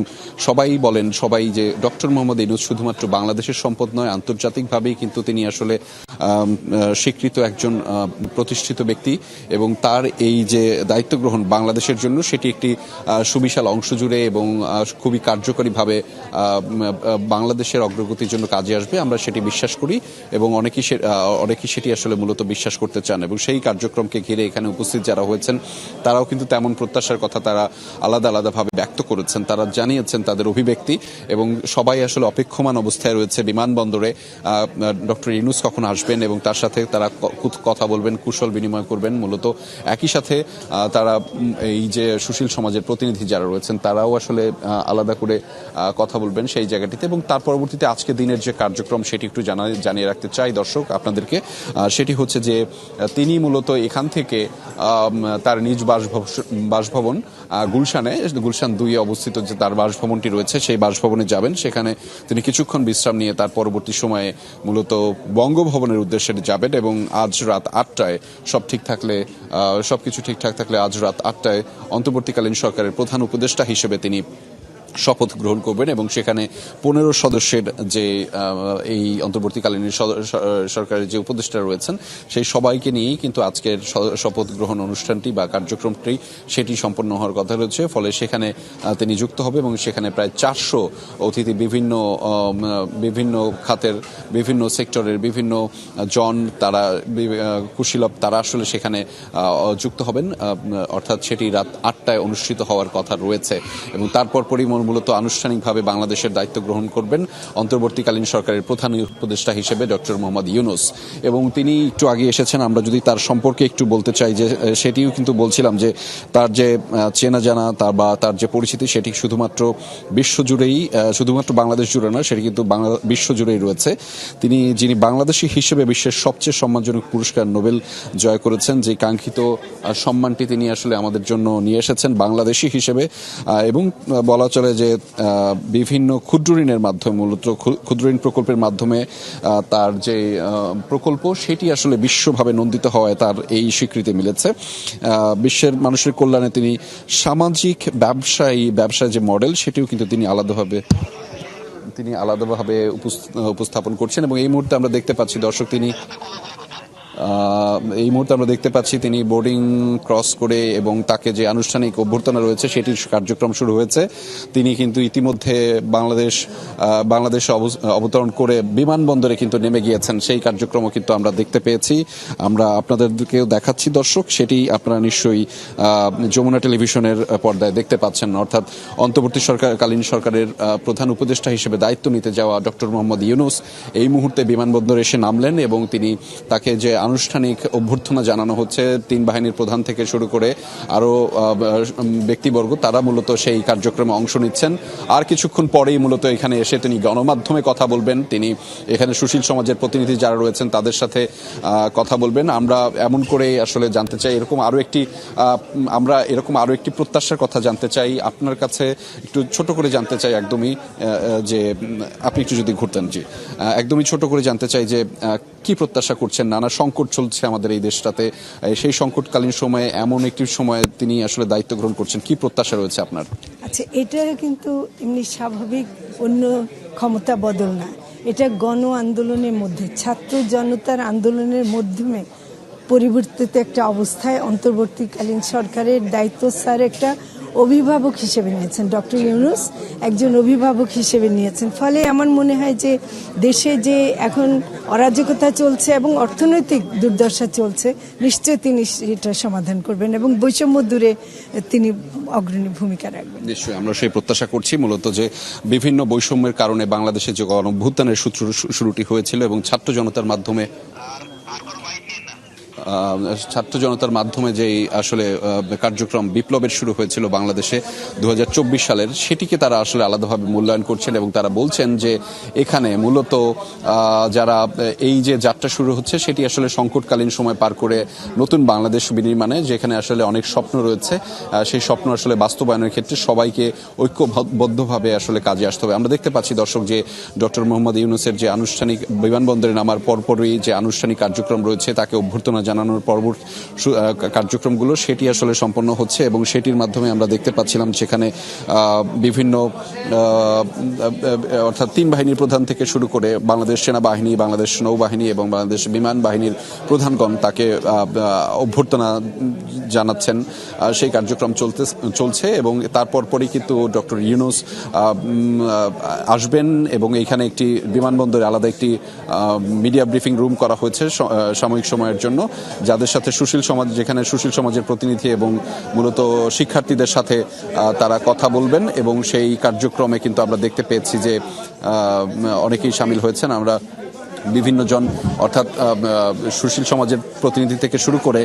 সবাই যে ডক্টর মোহাম্মদ ইউনূস শুধুমাত্র বাংলাদেশের সম্পদ নয়, আন্তর্জাতিকভাবেই কিন্তু তিনি আসলে স্বীকৃত একজন প্রতিষ্ঠিত ব্যক্তি, এবং তার এই যে দায়িত্ব গ্রহণ বাংলাদেশের জন্য সেটি একটি সুবিশাল অংশ জুড়ে এবং খুবই কার্যকরীভাবে বাংলাদেশের অগ্রগতির জন্য কাজে আসবে, আমরা সেটি বিশ্বাস করি, এবং অনেকেই সেটি আসলে মূলত বিশ্বাস করতে চান। এবং সেই কার্যক্রমকে ঘিরে এখানে উপস্থিত যারা হয়েছেন তারাও কিন্তু তেমন প্রত্যাশার কথা তারা আলাদাভাবে ব্যক্ত করেছেন, তারা জানিয়েছেন তাদের অভিব্যক্তি, এবং সবাই আসলে অপেক্ষমান অবস্থায় রয়েছে বিমানবন্দরে ডক্টর ইউনূস কখন আসবেন এবং তার সাথে তারা কথা বলবেন, কুশল বিনিময় করবেন। মূলত একই সাথে তারা এই যে সুশীল সমাজের প্রতিনিধি যারা রয়েছেন তারাও আসলে আলাদা করে কথা বলবেন সেই জায়গাটিতে। এবং তার পরবর্তীতে আজকে দিনের যে কার্যক্রম সেটি একটু জানিয়ে রাখতে চাই দর্শক আপনাদেরকে। সেটি হচ্ছে যে তিনি মূলত এখান থেকে তার নিজ বাসভবন গুলশান 2-এ অবস্থিত যে তার বাসভবনটি রয়েছে সেই বাসভবনে যাবেন, সেখানে তিনি কিছুক্ষণ বিশ্রাম নিয়ে তার পরবর্তী সময়ে মূলত বঙ্গভবনের উদ্দেশ্যে যাবেন, এবং আজ রাত 8টায় সবকিছু ঠিকঠাক থাকলে আজ রাত 8টায় অন্তর্বর্তীকালীন সরকারের প্রধান উপদেষ্টা হিসেবে তিনি শপথ গ্রহণ করবেন, এবং সেখানে 15 সদস্যের যে এই অন্তর্বর্তীকালীন সরকারের যে উপদেষ্টা রয়েছেন সেই সবাইকে নিয়েই কিন্তু আজকের শপথ গ্রহণ অনুষ্ঠানটি বা কার্যক্রমটি সেটি সম্পন্ন হওয়ার কথা রয়েছে। ফলে সেখানে তিনি যুক্ত হবে, এবং সেখানে প্রায় 400 অতিথি বিভিন্ন খাতের বিভিন্ন সেক্টরের বিভিন্ন তারা কুশীলব তারা আসলে সেখানে যুক্ত হবেন, অর্থাৎ সেটি রাত 8টায় অনুষ্ঠিত হওয়ার কথা রয়েছে। এবং তারপর মূলত আনুষ্ঠানিকভাবে বাংলাদেশের দায়িত্ব গ্রহণ করবেন অন্তর্বর্তীকালীন সরকারের প্রধান উপদেষ্টা হিসেবে ডক্টর মোহাম্মদ ইউনূস। এবং তিনি একটু আগে এসেছেন, আমরা যদি তার সম্পর্কে একটু বলতে চাই যে সেটিও কিন্তু বলছিলাম যে তার যে চেনা জানা তার যে পরিচিতি সেটি শুধুমাত্র বিশ্বজুড়েই, শুধুমাত্র বাংলাদেশ জুড়ে না, সেটি কিন্তু বিশ্বজুড়েই রয়েছে। যিনি বাংলাদেশি হিসেবে বিশ্বের সবচেয়ে সম্মানজনক পুরস্কার নোবেল জয় করেছেন, যে কাঙ্ক্ষিত সম্মানটি তিনি আসলে আমাদের জন্য নিয়ে এসেছেন বাংলাদেশি হিসেবে। এবং বলা চলে যে বিভিন্ন ক্ষুদ্র ঋণের মাধ্যমে, মূলত ক্ষুদ্র ঋণ প্রকল্পের মাধ্যমে তার যে প্রকল্প সেটি আসলে বিশ্বভাবে নন্দিত হওয়ায় তার এই স্বীকৃতি মিলেছে। বিশ্বের মানুষের কল্যাণে তিনি সামাজিক ব্যবসায় যে মডেল সেটিও কিন্তু তিনি আলাদাভাবে উপস্থাপন করছেন। এবং এই মুহূর্তে আমরা দেখতে পাচ্ছি দর্শক, তিনি এই মুহূর্তে আমরা দেখতে পাচ্ছি তিনি বোর্ডিং ক্রস করে এবং তাকে যে আনুষ্ঠানিক অভ্যর্থনা রয়েছে সেটির কার্যক্রম শুরু হয়েছে। তিনি কিন্তু ইতিমধ্যে বাংলাদেশে অবতরণ করে বিমানবন্দরে কিন্তু নেমে গিয়েছেন, সেই কার্যক্রমও কিন্তু আমরা দেখতে পেয়েছি। আমরা আপনাদেরকেও দেখাচ্ছি দর্শক, সেটি আপনারা নিশ্চয়ই যমুনা টেলিভিশনের পর্দায় দেখতে পাচ্ছেন। অর্থাৎ অন্তর্বর্তীকালীন সরকারের প্রধান উপদেষ্টা হিসেবে দায়িত্ব নিতে যাওয়া ডক্টর মোহাম্মদ ইউনূস এই মুহূর্তে বিমানবন্দরে এসে নামলেন এবং তাকে যে আনুষ্ঠানিক অভ্যর্থনা জানানো হচ্ছে, তিন বাহিনীর প্রধান থেকে শুরু করে আরো ব্যক্তিবর্গ, তারা মূলত সেই কার্যক্রমে অংশ নিচ্ছেন। আর কিছুক্ষণ পরেই মূলত এখানে এসে তিনি গণমাধ্যমে কথা বলবেন। তিনি এখানে সুশীল সমাজের প্রতিনিধি যারা রয়েছেন তাদের সাথে কথা বলবেন। আমরা এমন করে আসলে জানতে চাই, আমরা এরকম আরো একটি প্রত্যাশার কথা জানতে চাই আপনার কাছে, একটু ছোট করে জানতে চাই একদমই, যে আপনি একটু যদি ঘুরতেন। জি, একদমই ছোট করে জানতে চাই যে কি প্রত্যাশা করছেন? নানা সংকট চলছে আমাদের এই দেশটাতে, সেই সংকটকালীন সময়ে এমন একটি সময়ে তিনি আসলে দায়িত্ব গ্রহণ করছেন, কি প্রত্যাশা রয়েছে আপনার? আচ্ছা, এটা কিন্তু এমনি স্বাভাবিক অন্য ক্ষমতা বদল না, এটা গণ আন্দোলনের মধ্যে, ছাত্র জনতার আন্দোলনের মাধ্যমে পরিবর্তিত একটা অবস্থায় অন্তর্বর্তীকালীন সরকারের দায়িত্ব স্যার একটা অভিভাবক হিসেবে নিয়েছেন, ডক্টর ইউনূস একজন অভিভাবক হিসেবে নিয়েছেন। ফলে আমার মনে হয় যে দেশে যে এখন অরাজকতা চলছে এবং অর্থনৈতিক দুর্দশা চলছে, নিশ্চয় তিনি এটা সমাধান করবেন এবং বৈষম্য দূরে তিনি অগ্রণী ভূমিকা রাখবেন। নিশ্চয়ই আমরা সেই প্রত্যাশা করছি, মূলত যে বিভিন্ন বৈষম্যের কারণে বাংলাদেশে যে গণঅভ্যুত্থানের শুরুটি হয়েছিল এবং ছাত্র জনতার মাধ্যমে যেই আসলে কার্যক্রম বিপ্লবের শুরু হয়েছিল বাংলাদেশে 2024 সালের, সেটিকে তারা আসলে আলাদাভাবে মূল্যায়ন করছেন এবং তারা বলছেন যে এখানে মূলত যারা এই যে যাত্রা শুরু হচ্ছে সেটি আসলে সংকটকালীন সময় পার করে নতুন বাংলাদেশ বিনির্মাণে, যেখানে আসলে অনেক স্বপ্ন রয়েছে, সেই স্বপ্ন আসলে বাস্তবায়নের ক্ষেত্রে সবাইকে ঐক্যবদ্ধভাবে আসলে কাজে আসতে হবে। আমরা দেখতে পাচ্ছি দর্শক যে ডক্টর মোহাম্মদ ইউনূসের যে আনুষ্ঠানিক বিমানবন্দরে নামার পরপরই যে আনুষ্ঠানিক কার্যক্রম রয়েছে, তাকে অভ্যর্থনা জানানোর পরবর্তী কার্যক্রমগুলো সেটি আসলে সম্পন্ন হচ্ছে এবং সেটির মাধ্যমে আমরা দেখতে পাচ্ছিলাম সেখানে বিভিন্ন অর্থাৎ তিন বাহিনীর প্রধান থেকে শুরু করে বাংলাদেশ সেনাবাহিনী, বাংলাদেশ নৌবাহিনী এবং বাংলাদেশ বিমান বাহিনীর প্রধানগণ তাকে অভ্যর্থনা জানাচ্ছেন। সেই কার্যক্রম চলছে এবং তারপর পরই কিন্তু ডক্টর ইউনূস আসবেন এবং এইখানে একটি বিমানবন্দরে আলাদা একটি মিডিয়া ব্রিফিং রুম করা হয়েছে সাময়িক সময়ের জন্য, যাদের সাথে যেখানে সুশীল সমাজের প্রতিনিধি এবং মূলত শিক্ষার্থীদের সাথে তারা কথা বলবেন এবং সেই কার্যক্রমে কিন্তু আমরা দেখতে পেয়েছি যে অনেকেই সামিল হয়েছেন। আমরা বিভিন্ন জন অর্থাৎ সুশীল সমাজের প্রতিনিধি থেকে শুরু করে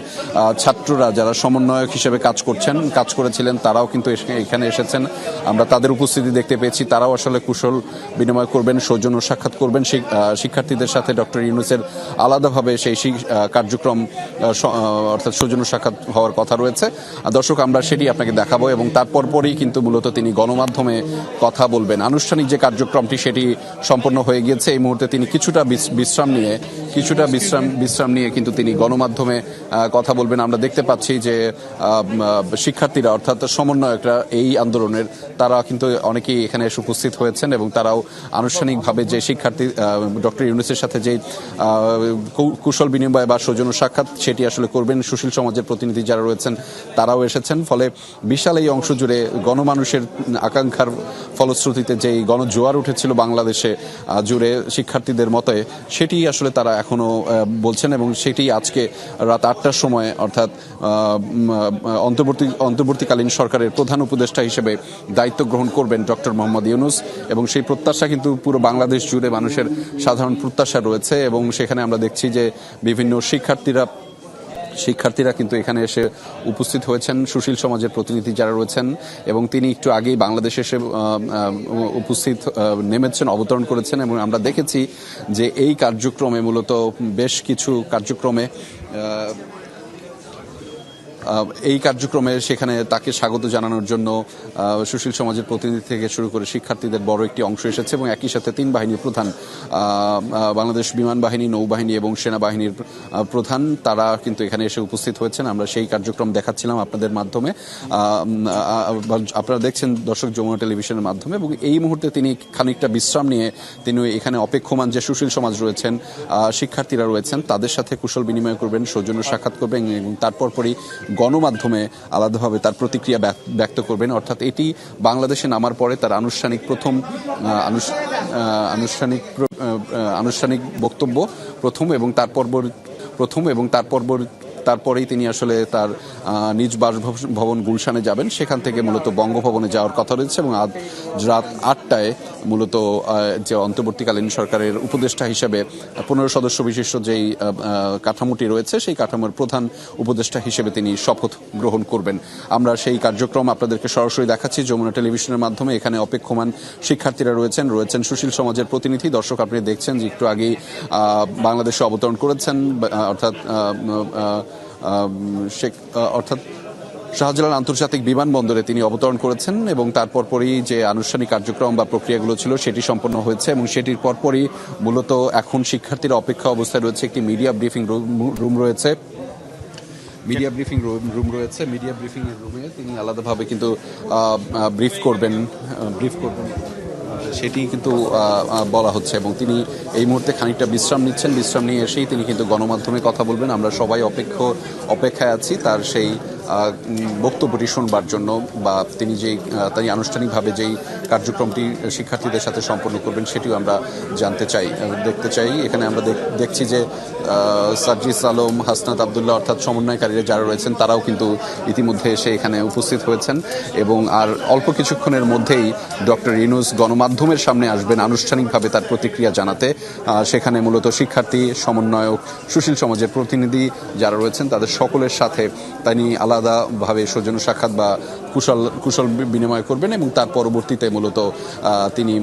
ছাত্ররা যারা সমন্বয়ক হিসেবে কাজ করেছিলেন তারাও কিন্তু এখানে এসেছেন। আমরা তাদের উপস্থিতি দেখতে পেয়েছি, তারাও আসলে কুশল বিনিময় করবেন, সৌজন্য সাক্ষাৎ করবেন শিক্ষার্থীদের সাথে। ডক্টর ইউনূসের আলাদাভাবে সেই কার্যক্রম অর্থাৎ সৌজন্য সাক্ষাৎ হওয়ার কথা রয়েছে। দর্শক, আমরা সেটি আপনাকে দেখাবো এবং তারপর পরেই কিন্তু মূলত তিনি গণমাধ্যমে কথা বলবেন। আনুষ্ঠানিক যে কার্যক্রমটি সেটি সম্পন্ন হয়ে গিয়েছে। এই মুহূর্তে তিনি কিছুটা বিশ্রাম নিয়ে কিন্তু তিনি গণমাধ্যমে কথা বলবেন। আমরা দেখতে পাচ্ছি যে শিক্ষার্থীরা অর্থাৎ সমন্বয়করা এই আন্দোলনের, তারা কিন্তু অনেকেই এখানে এসে উপস্থিত হয়েছেন এবং তারাও আনুষ্ঠানিকভাবে যে শিক্ষার্থী ডক্টর ইউনূসের সাথে যে কুশল বিনিময় বা সৌজন্য সাক্ষাৎ সেটি আসলে করবেন। সুশীল সমাজের প্রতিনিধি যারা রয়েছেন তারাও এসেছেন। ফলে বিশাল এই অংশ জুড়ে গণমানুষের আকাঙ্ক্ষার ফলশ্রুতিতে যেই গণজোয়ার উঠেছিল বাংলাদেশে জুড়ে শিক্ষার্থীদের মতে, সেটি আসলে তারা এখনো বলছেন এবং সেটি আজকে রাত 8টার সময় অর্থাৎ অন্তর্বর্তীকালীন সরকারের প্রধান উপদেষ্টা হিসেবে দায়িত্ব গ্রহণ করবেন ডক্টর মোহাম্মদ ইউনূস এবং সেই প্রত্যাশা কিন্তু পুরো বাংলাদেশ জুড়ে মানুষের সাধারণ প্রত্যাশা রয়েছে এবং সেখানে আমরা দেখছি যে বিভিন্ন শিক্ষার্থীরা কিন্তু এখানে এসে উপস্থিত হয়েছেন, সুশীল সমাজের প্রতিনিধি যারা রয়েছেন এবং তিনি একটু আগেই বাংলাদেশে এসে নেমেছেন, অবতরণ করেছেন এবং আমরা দেখেছি যে এই কার্যক্রমে মূলত বেশ কিছু কার্যক্রমে এই কার্যক্রমে সেখানে তাকে স্বাগত জানানোর জন্য সুশীল সমাজের প্রতিনিধি থেকে শুরু করে শিক্ষার্থীদের বড় একটি অংশ এসেছে এবং একই সাথে 3 বাহিনীর প্রধান, বাংলাদেশ বিমান বাহিনী, নৌবাহিনী এবং সেনাবাহিনীর প্রধান, তারা কিন্তু এখানে এসে উপস্থিত হয়েছেন। আমরা সেই কার্যক্রম দেখাচ্ছিলাম আপনাদের মাধ্যমে, আপনারা দেখছেন দর্শক যমুনা টেলিভিশনের মাধ্যমে। এবং এই মুহূর্তে তিনি খানিকটা বিশ্রাম নিয়ে তিনি এখানে অপেক্ষমান যে সুশীল সমাজ রয়েছেন, শিক্ষার্থীরা রয়েছেন, তাদের সাথে কুশল বিনিময় করবেন, সৌজন্য সাক্ষাৎ করবেন এবং তারপর পরই গণমাধ্যমে আলাদাভাবে তার প্রতিক্রিয়া ব্যক্ত করবেন। অর্থাৎ এটি বাংলাদেশে নামার পরে তার আনুষ্ঠানিক বক্তব্য প্রথম, এবং তারপরেই তিনি আসলে তার নিজ বাসভবন গুলশানে যাবেন। সেখান থেকে মূলত বঙ্গভবনে যাওয়ার কথা রয়েছে এবং আজ রাত 8টায় মূলত যে অন্তর্বর্তীকালীন সরকারের উপদেষ্টা হিসেবে 15 সদস্য বিশিষ্ট যেই কাঠামোটি রয়েছে, সেই কাঠামোর প্রধান উপদেষ্টা হিসেবে তিনি শপথ গ্রহণ করবেন। আমরা সেই কার্যক্রম আপনাদেরকে সরাসরি দেখাচ্ছি যমুনা টেলিভিশনের মাধ্যমে। এখানে অপেক্ষমান শিক্ষার্থীরা রয়েছেন সুশীল সমাজের প্রতিনিধি। দর্শক, আপনি দেখছেন যে একটু আগেই বাংলাদেশে অবতরণ করেছেন, অর্থাৎ শাহজালাল আন্তর্জাতিক বিমানবন্দরে তিনি অবতরণ করেছেন এবং তারপর পরই যে আনুষ্ঠানিক কার্যক্রম বা প্রক্রিয়াগুলো ছিল সেটি সম্পন্ন হয়েছে এবং সেটির পরপরই মূলত এখন শিক্ষার্থীরা অপেক্ষা অবস্থায় রয়েছে। একটি মিডিয়া ব্রিফিং রুম রয়েছে, মিডিয়া ব্রিফিং এর রুমে তিনি আলাদাভাবে কিন্তু ব্রিফ করবেন সেটি কিন্তু বলা হচ্ছে এবং তিনি এই মুহূর্তে খানিকটা বিশ্রাম নিয়ে এসেই তিনি কিন্তু গণমাধ্যমে কথা বলবেন। আমরা সবাই অপেক্ষায় আছি তার সেই বক্তব্যটি শুনবার জন্য, বা তিনি আনুষ্ঠানিকভাবে যেই কার্যক্রমটি শিক্ষার্থীদের সাথে সম্পন্ন করবেন সেটিও আমরা দেখতে চাই। এখানে আমরা দেখছি যে সার্জিস আলম, হাসনাত আবদুল্লাহ অর্থাৎ সমন্বয়কারীরা যারা রয়েছেন তারাও কিন্তু ইতিমধ্যে এসে এখানে উপস্থিত হয়েছেন এবং আর অল্প কিছুক্ষণের মধ্যেই ডক্টর ইউনূস গণমাধ্যমের সামনে আসবেন আনুষ্ঠানিকভাবে তার প্রতিক্রিয়া জানাতে। সেখানে মূলত শিক্ষার্থী, সমন্বয়ক, সুশীল সমাজের প্রতিনিধি যারা রয়েছেন তাদের সকলের সাথে তিনি আলাদাভাবে সৌজন্য সাক্ষাৎ বা কুশল বিনিময় করবেন এবং তার পরবর্তীতে মূলত তিনি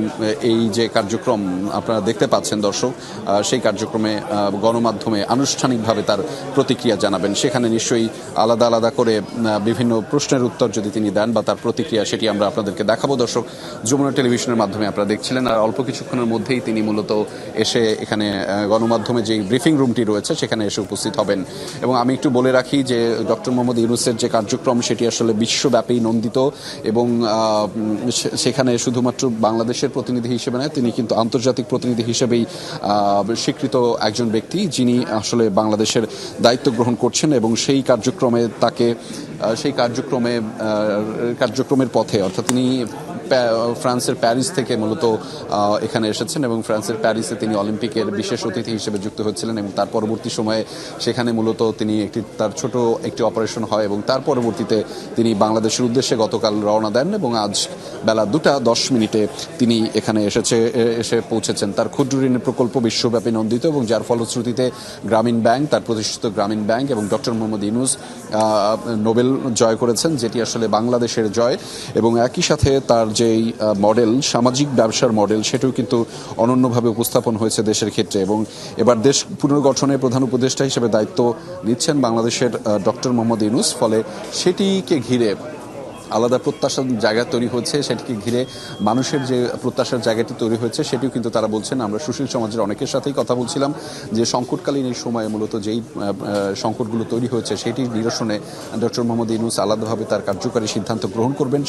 এই যে কার্যক্রম আপনারা দেখতে পাচ্ছেন দর্শক, সেই কার্যক্রমে গণমাধ্যমে আনুষ্ঠানিকভাবে তার প্রতিক্রিয়া জানাবেন। সেখানে নিশ্চয়ই আলাদা করে বিভিন্ন প্রশ্নের উত্তর যদি তিনি দেন বা তার প্রতিক্রিয়া, সেটি আমরা আপনাদেরকে দেখাবো দর্শক যমুনা টেলিভিশনের মাধ্যমে আপনারা দেখছিলেন। আর অল্প কিছুক্ষণের মধ্যেই তিনি মূলত এসে এখানে গণমাধ্যমে যে ব্রিফিং রুমটি রয়েছে সেখানে এসে উপস্থিত হবেন। এবং আমি একটু বলে রাখি যে ডক্টর মোহাম্মদ ইউনূসের যে কার্যক্রম সেটি আসলে বিশ্বব্যাপী নন্দিত এবং সেখানে শুধুমাত্র বাংলাদেশের প্রতিনিধি হিসেবে নয়, তিনি কিন্তু আন্তর্জাতিক প্রতিনিধি হিসেবেই স্বীকৃত একজন ব্যক্তি যিনি আসলে বাংলাদেশের দায়িত্ব গ্রহণ করছেন এবং সেই কার্যক্রমের পথে, অর্থাৎ তিনি ফ্রান্সের প্যারিস থেকে মূলত এখানে এসেছেন এবং ফ্রান্সের প্যারিসে তিনি অলিম্পিকের বিশেষ অতিথি হিসেবে যুক্ত হয়েছিলেন এবং তার পরবর্তী সময়ে সেখানে মূলত তিনি তার ছোট একটি অপারেশন হয় এবং তার পরবর্তীতে তিনি বাংলাদেশের উদ্দেশ্যে গতকাল রওনা দেন এবং আজ বেলা 2:10 তিনি এখানে এসে পৌঁছেছেন। তার ক্ষুদ্র ঋণের প্রকল্প বিশ্বব্যাপী নন্দিত এবং যার ফলশ্রুতিতে গ্রামীণ ব্যাংক, তার প্রতিষ্ঠিত গ্রামীণ ব্যাংক এবং ডক্টর মোহাম্মদ ইউনূস নোবেল জয় করেছেন, যেটি আসলে বাংলাদেশের জয়। এবং একই সাথে তার যেই মডেল, সামাজিক ব্যবসার মডেল, সেটাও কিন্তু অনন্যভাবে উপস্থাপন হয়েছে দেশের ক্ষেত্রে। এবং এবার দেশ পুনর্গঠনের প্রধান উপদেষ্টা হিসেবে দায়িত্ব নিচ্ছেন বাংলাদেশের ডক্টর মোহাম্মদ ইউনূস। ফলে সেটিকে ঘিরে আলাদা প্রত্যাশার জায়গা তৈরি হচ্ছে, সেটিকে ঘিরে মানুষের যে প্রত্যাশার জায়গাটি তৈরি হয়েছে সেটিও কিন্তু তারা বলছেন। আমরা সুশীল সমাজের অনেকের সাথেই কথা বলছিলাম যে সংকটকালীন এই সময়ে মূলত যেই সংকটগুলো তৈরি হয়েছে সেটি নিরসনে ডক্টর মোহাম্মদ ইউনূস আলাদাভাবে তার কার্যকারী সিদ্ধান্ত গ্রহণ করবেন,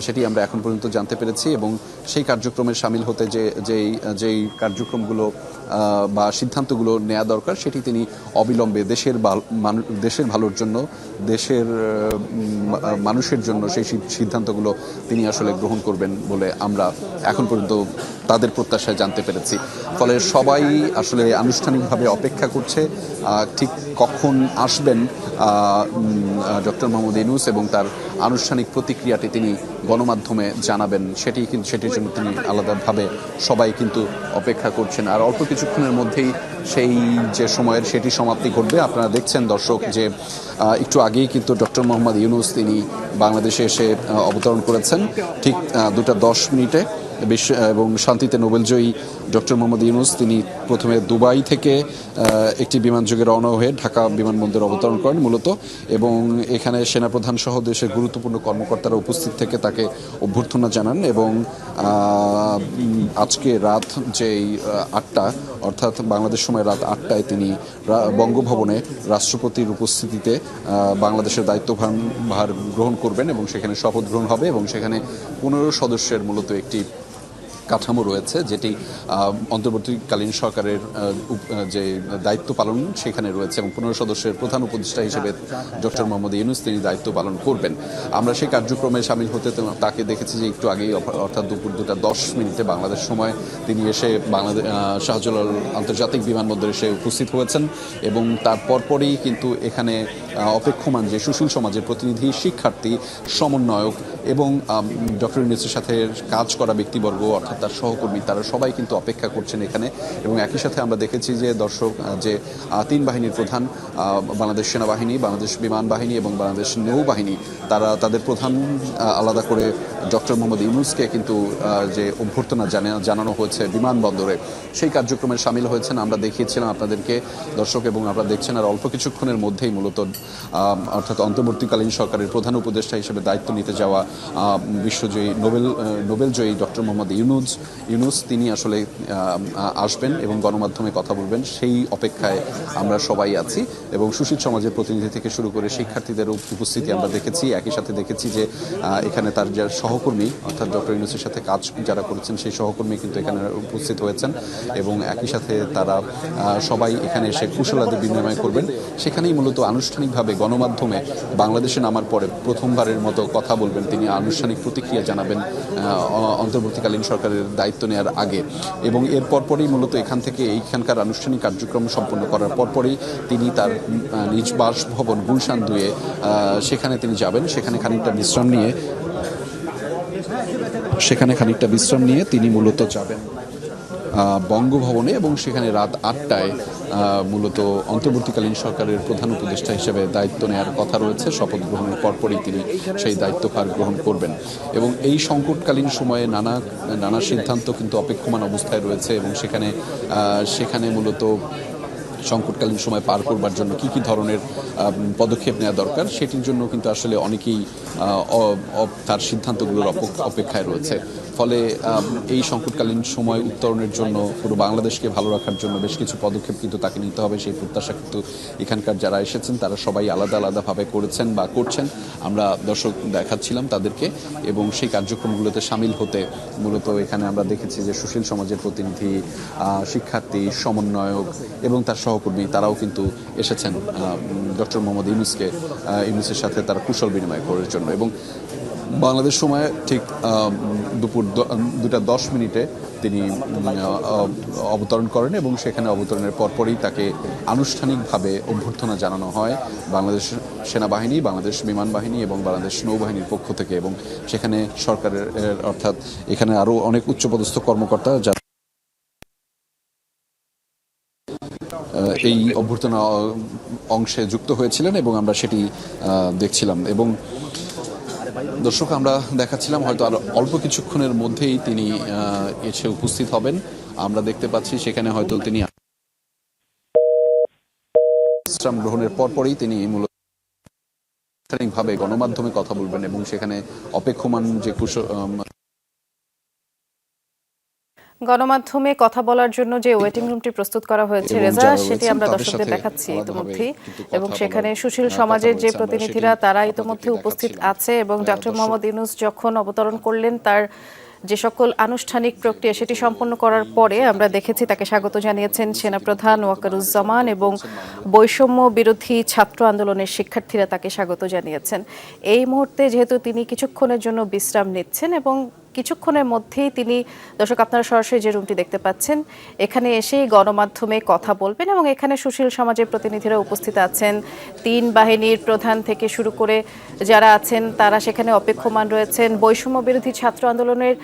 সেটি আমরা এখন পর্যন্ত জানতে পেরেছি। এবং সেই কার্যক্রমে সামিল হতে যেই কার্যক্রমগুলো বা সিদ্ধান্তগুলো নেওয়া দরকার সেটি তিনি অবিলম্বে দেশের ভালোর জন্য, দেশের মানুষের জন্য সেই সিদ্ধান্তগুলো তিনি আসলে গ্রহণ করবেন বলে আমরা এখন পর্যন্ত তাদের প্রত্যাশায় জানতে পেরেছি। ফলে সবাই আসলে আনুষ্ঠানিকভাবে অপেক্ষা করছে ঠিক কখন আসবেন ডক্টর মোহাম্মদ ইউনূস এবং তার আনুষ্ঠানিক প্রতিক্রিয়াটি তিনি গণমাধ্যমে জানাবেন, সেটির জন্য তিনি আলাদাভাবে সবাই কিন্তু অপেক্ষা করছেন। আর অল্প কিছুক্ষণের মধ্যেই সেই যে সময়ের সেটি সমাপ্তি ঘটবে। আপনারা দেখছেন দর্শক যে একটু আগেই কিন্তু ডক্টর মোহাম্মদ ইউনূস তিনি বাংলাদেশে এসে অবতরণ করেছেন ঠিক 2:10 এবং শান্তিতে নোবেলজয়ী ডক্টর মোহাম্মদ ইউনূস তিনি প্রথমে দুবাই থেকে একটি বিমানযোগে রওনা হয়ে ঢাকা বিমানবন্দরে অবতরণ করেন মূলত, এবং এখানে সেনাপ্রধান সহ দেশের গুরুত্বপূর্ণ কর্মকর্তারা উপস্থিত থেকে তাকে অভ্যর্থনা জানান। এবং আজকে রাত যেই 8টা অর্থাৎ বাংলাদেশ সময় রাত 8টায় তিনি বঙ্গভবনে রাষ্ট্রপতির উপস্থিতিতে বাংলাদেশের দায়িত্বভার গ্রহণ করবেন এবং সেখানে শপথ গ্রহণ হবে। এবং সেখানে 15 সদস্যের মূলত একটি কাঠামো রয়েছে, যেটি অন্তর্বর্তীকালীন সরকারের যে দায়িত্ব পালন সেখানে রয়েছে, এবং 15 সদস্যের প্রধান উপদেষ্টা হিসেবে ডক্টর মোহাম্মদ ইউনূস তিনি দায়িত্ব পালন করবেন। আমরা সেই কার্যক্রমে সামিল হতে তাকে দেখেছি যে একটু আগেই অর্থাৎ দুপুর 2:10 বাংলাদেশ সময় তিনি এসে শাহজালাল আন্তর্জাতিক বিমানবন্দরে এসে উপস্থিত হয়েছেন। এবং তার পরপরই কিন্তু এখানে অপেক্ষমান যে সুশীল সমাজের প্রতিনিধি, শিক্ষার্থী, সমন্বয়ক এবং ডক্টর ইউনূসের সাথে কাজ করা ব্যক্তিবর্গ অর্থাৎ তার সহকর্মী, তারা সবাই কিন্তু অপেক্ষা করছেন এখানে। এবং একই সাথে আমরা দেখেছি যে যে 3 বাহিনীর প্রধান, বাংলাদেশ সেনাবাহিনী, বাংলাদেশ বিমান বাহিনী এবং বাংলাদেশ নৌবাহিনী, তারা তাদের প্রধান আলাদা করে ডক্টর মোহাম্মদ ইউনূসকে কিন্তু যে অভ্যর্থনা জানানো হয়েছে বিমানবন্দরে, সেই কার্যক্রমে সামিল হয়েছেন। আমরা দেখিয়েছিলাম আপনাদেরকে দর্শক, এবং আপনারা দেখছেন আর অল্প কিছুক্ষণের মধ্যেই মূলত অর্থাৎ অন্তর্বর্তীকালীন সরকারের প্রধান উপদেষ্টা হিসেবে দায়িত্ব নিতে যাওয়া বিশ্বজয়ী নোবেলজয়ী ডক্টর মোহাম্মদ ইউনূস তিনি আসলে আসবেন এবং গণমাধ্যমে কথা বলবেন, সেই অপেক্ষায় আমরা সবাই আছি। এবং সুশীল সমাজের প্রতিনিধি থেকে শুরু করে শিক্ষার্থীদের উপস্থিতি আমরা দেখেছি। একই সাথে দেখেছি যে এখানে তার যে সহকর্মী অর্থাৎ ডক্টর ইউনূসের সাথে কাজ যারা করেছেন সেই সহকর্মী কিন্তু এখানে উপস্থিত হয়েছেন, এবং একই সাথে তারা সবাই এখানে এসে কুশলাদি বিনিময় করবেন। সেখানেই মূলত আনুষ্ঠানিকভাবে গণমাধ্যমে বাংলাদেশে নামার পরে প্রথমবারের মতো কথা বলবেন তিনি, আনুষ্ঠানিক প্রতিক্রিয়া জানাবেন অন্তর্বর্তীকালীন সরকারের দায়িত্ব নেওয়ার আগে। এবং এর পরপরই মূলত এইখানকার আনুষ্ঠানিক কার্যক্রম সম্পন্ন করার পরপরই তিনি তার নিজ বাসভবন গুলশান 2-এ সেখানে তিনি যাবেন। সেখানে খানিকটা বিশ্রাম নিয়ে তিনি মূলত যাবেন বঙ্গভবনে, এবং সেখানে রাত 8টায় মূলত অন্তর্বর্তীকালীন সরকারের প্রধান উপদেষ্টা হিসেবে দায়িত্ব নেওয়ার কথা রয়েছে। শপথ গ্রহণের পরপরই তিনি সেই দায়িত্বভার গ্রহণ করবেন। এবং এই সংকটকালীন সময়ে নানা সিদ্ধান্ত কিন্তু অপেক্ষমান অবস্থায় রয়েছে, এবং সেখানে মূলত সংকটকালীন সময় পার করবার জন্য কি ধরনের পদক্ষেপ নেওয়া দরকার সেটির জন্য কিন্তু আসলে অনেকেই তার সিদ্ধান্তগুলোর অপেক্ষায় রয়েছে। ফলে এই সংকটকালীন সময় উত্তরণের জন্য পুরো বাংলাদেশকে ভালো রাখার জন্য বেশ কিছু পদক্ষেপ কিন্তু তাকে নিতে হবে, সেই প্রত্যাশা কিন্তু এখানকার যারা এসেছেন তারা সবাই আলাদা আলাদাভাবে করেছেন বা করছেন। আমরা দর্শক দেখাচ্ছিলাম তাদেরকে, এবং সেই কার্যক্রমগুলোতে সামিল হতে মূলত এখানে আমরা দেখেছি যে সুশীল সমাজের প্রতিনিধি, শিক্ষার্থী, সমন্বয়ক এবং তার সহকর্মী তারাও কিন্তু এসেছেন ডক্টর মোহাম্মদ ইউনূসের সাথে তারা কুশল বিনিময় করার জন্য। এবং বাংলাদেশ সময় ঠিক দুপুর 2:10 তিনি অবতরণ করেন, এবং সেখানে অবতরণের পরপরই তাকে আনুষ্ঠানিকভাবে অভ্যর্থনা জানানো হয় বাংলাদেশ সেনাবাহিনী, বাংলাদেশ বিমান বাহিনী এবং বাংলাদেশ নৌবাহিনীর পক্ষ থেকে। এবং সেখানে সরকারের অর্থাৎ এখানে আরও অনেক উচ্চপদস্থ কর্মকর্তা যারা এই অভ্যর্থনা অংশে যুক্ত হয়েছিলেন, এবং আমরা সেটি দেখছিলাম। এবং দর্শক আমরা দেখাচ্ছিলাম হয়তো আর অল্প কিছুক্ষণের মধ্যেই তিনি এসে উপস্থিত হবেন। আমরা দেখতে পাচ্ছি সেখানে হয়তো তিনি বিশ্রাম গ্রহণের পরপরই তিনি মূলত আনুষ্ঠানিকভাবে গণমাধ্যমে কথা বলবেন, এবং সেখানে অপেক্ষমান যে গণমাধ্যমে কথা বলার জন্য যে ওয়েটিং রুমটি প্রস্তুত করা হয়েছে রেজা, সেটি আমরা দর্শকদের দেখাচ্ছি ইতিমধ্যে। এবং সেখানে সুশীল সমাজের যে প্রতিনিধিরা তারা ইতিমধ্যে উপস্থিত আছে, এবং ডক্টর মোহাম্মদ ইউনূস যখন অবতরণ করলেন তার যে সকল আনুষ্ঠানিক প্রক্রিয়া সেটি সম্পন্ন করার পরে আমরা দেখেছি তাকে স্বাগত জানিয়েছেন সেনাপ্রধান ওয়াকারুজ্জামান, এবং বৈষম্য বিরোধী ছাত্র আন্দোলনের শিক্ষার্থীরা তাকে স্বাগত জানিয়েছেন। এই মুহূর্তে যেহেতু তিনি কিছুক্ষণের জন্য বিশ্রাম নিচ্ছেন, এবং কিছুক্ষণের মধ্যেই তিনি, দর্শক আপনারা সরাসরি যে রুমটি দেখতে পাচ্ছেন, এখানে এসেই গণমাধ্যমে কথা বলবেন। এবং এখানে সুশীল সমাজের প্রতিনিধিরা উপস্থিত আছেন, 3 বাহিনীর প্রধান থেকে শুরু করে যারা আছেন তারা সেখানে অপেক্ষমান রয়েছেন। বৈষম্য বিরোধী ছাত্র আন্দোলনের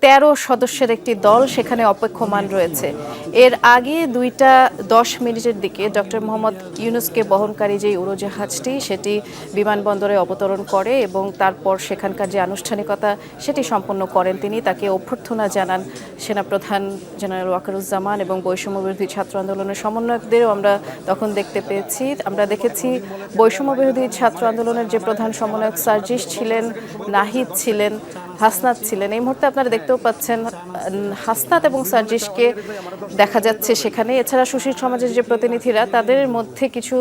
13 সদস্যের একটি দল সেখানে অপেক্ষমান রয়েছে। এর আগে 2:10 মিনিটের দিকে ডক্টর মোহাম্মদ ইউনূসকে বহনকারী যে উড়োজাহাজটি সেটি বিমানবন্দরে অবতরণ করে এবং তারপর সেখানকার যে আনুষ্ঠানিকতা সেটি সম্পন্ন করেন তিনি। তাকে অভ্যর্থনা জানান সেনাপ্রধান জেনারেল ওয়াকারুজ্জামান এবং বৈষম্যবিরোধী ছাত্র আন্দোলনের সমন্বয়কদেরও আমরা তখন দেখতে পেয়েছি। আমরা দেখেছি বৈষম্যবিরোধী ছাত্র আন্দোলনের যে প্রধান সমন্বয়ক সার্জিস ছিলেন, নাহিদ ছিলেন, হাসনাত ছিলেন। এই মুহূর্তে আপনারা দেখতেও পাচ্ছেন হাসনাত এবং সার্জিসকে দেখা যাচ্ছে সেখানে। এছাড়া সুশীল সমাজের যে প্রতিনিধিরা তাদের মধ্যে কিছু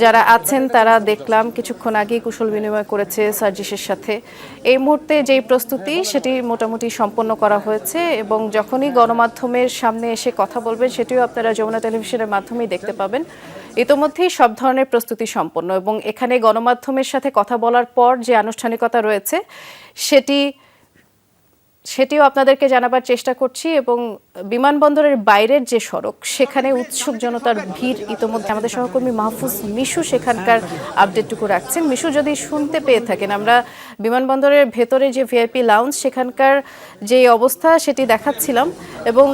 যারা আছেন তারা দেখলাম কিছুক্ষণ আগেই কুশল বিনিময় করেছে সার্জিসের সাথে। এই মুহূর্তে যেই প্রস্তুতি সেটি মোটামুটি সম্পন্ন করা হয়েছে এবং যখনই গণমাধ্যমের সামনে এসে কথা বলবেন সেটিও আপনারা যমুনা টেলিভিশনের মাধ্যমেই দেখতে পাবেন। ইতোমধ্যেই সব ধরনের প্রস্তুতি সম্পন্ন এবং এখানে গণমাধ্যমের সাথে কথা বলার পর যে আনুষ্ঠানিকতা রয়েছে সেটিও আপনাদেরকে জানাবার চেষ্টা করছি। এবং বিমানবন্দরের বাইরের যে সড়ক সেখানে উৎসুক জনতার ভিড় ইতোমধ্যে। আমাদের সহকর্মী মাহফুজ মিশু সেখানকার আপডেটটুকু রাখছেন। মিশু, যদি শুনতে পেয়ে থাকেন, আমরা বিমানবন্দরের ভেতরে যে ভিআইপি লাউঞ্জ সেখানকার যে অবস্থা সেটি দেখাচ্ছিলাম এবং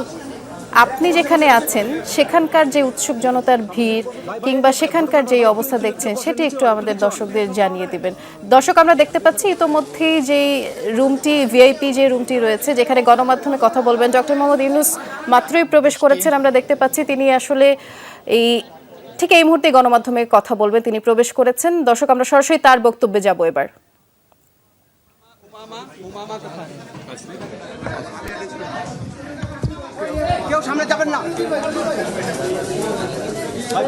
আপনি যেখানে আছেন সেখানকার যে উৎসুক জনতার ভিড় কিংবা সেখানকার যে অবস্থা দেখছেন সেটি একটু আমাদের দর্শকদের জানিয়ে দিবেন। দর্শক, আমরা দেখতে পাচ্ছি ইতোমধ্যেই যেই রুমটি ভিআইপি যে রুমটি রয়েছে যেখানে গণমাধ্যমে কথা বলবেন ডক্টর মোহাম্মদ ইউনূস মাত্রই প্রবেশ করেছেন। আমরা দেখতে পাচ্ছি তিনি আসলে ঠিক এই মুহূর্তে গণমাধ্যমে কথা বলবেন, তিনি প্রবেশ করেছেন। দর্শক, আমরা সরাসরি তার বক্তব্যে যাব এবার। কেউ সামনে যাবেন না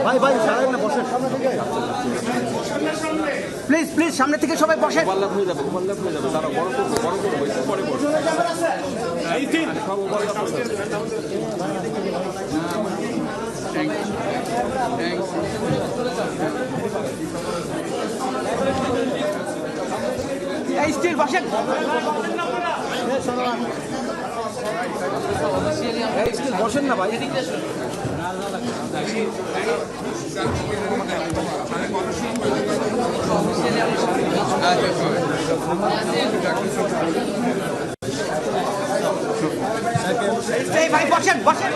ভাই ভাই ছাড়েন না, বসেন প্লিজ প্লিজ, সামনে থেকে সবাই বসেন। এই স্টিল বসেন, বসেন না ভাই। এই ভাই বসেন বসেন,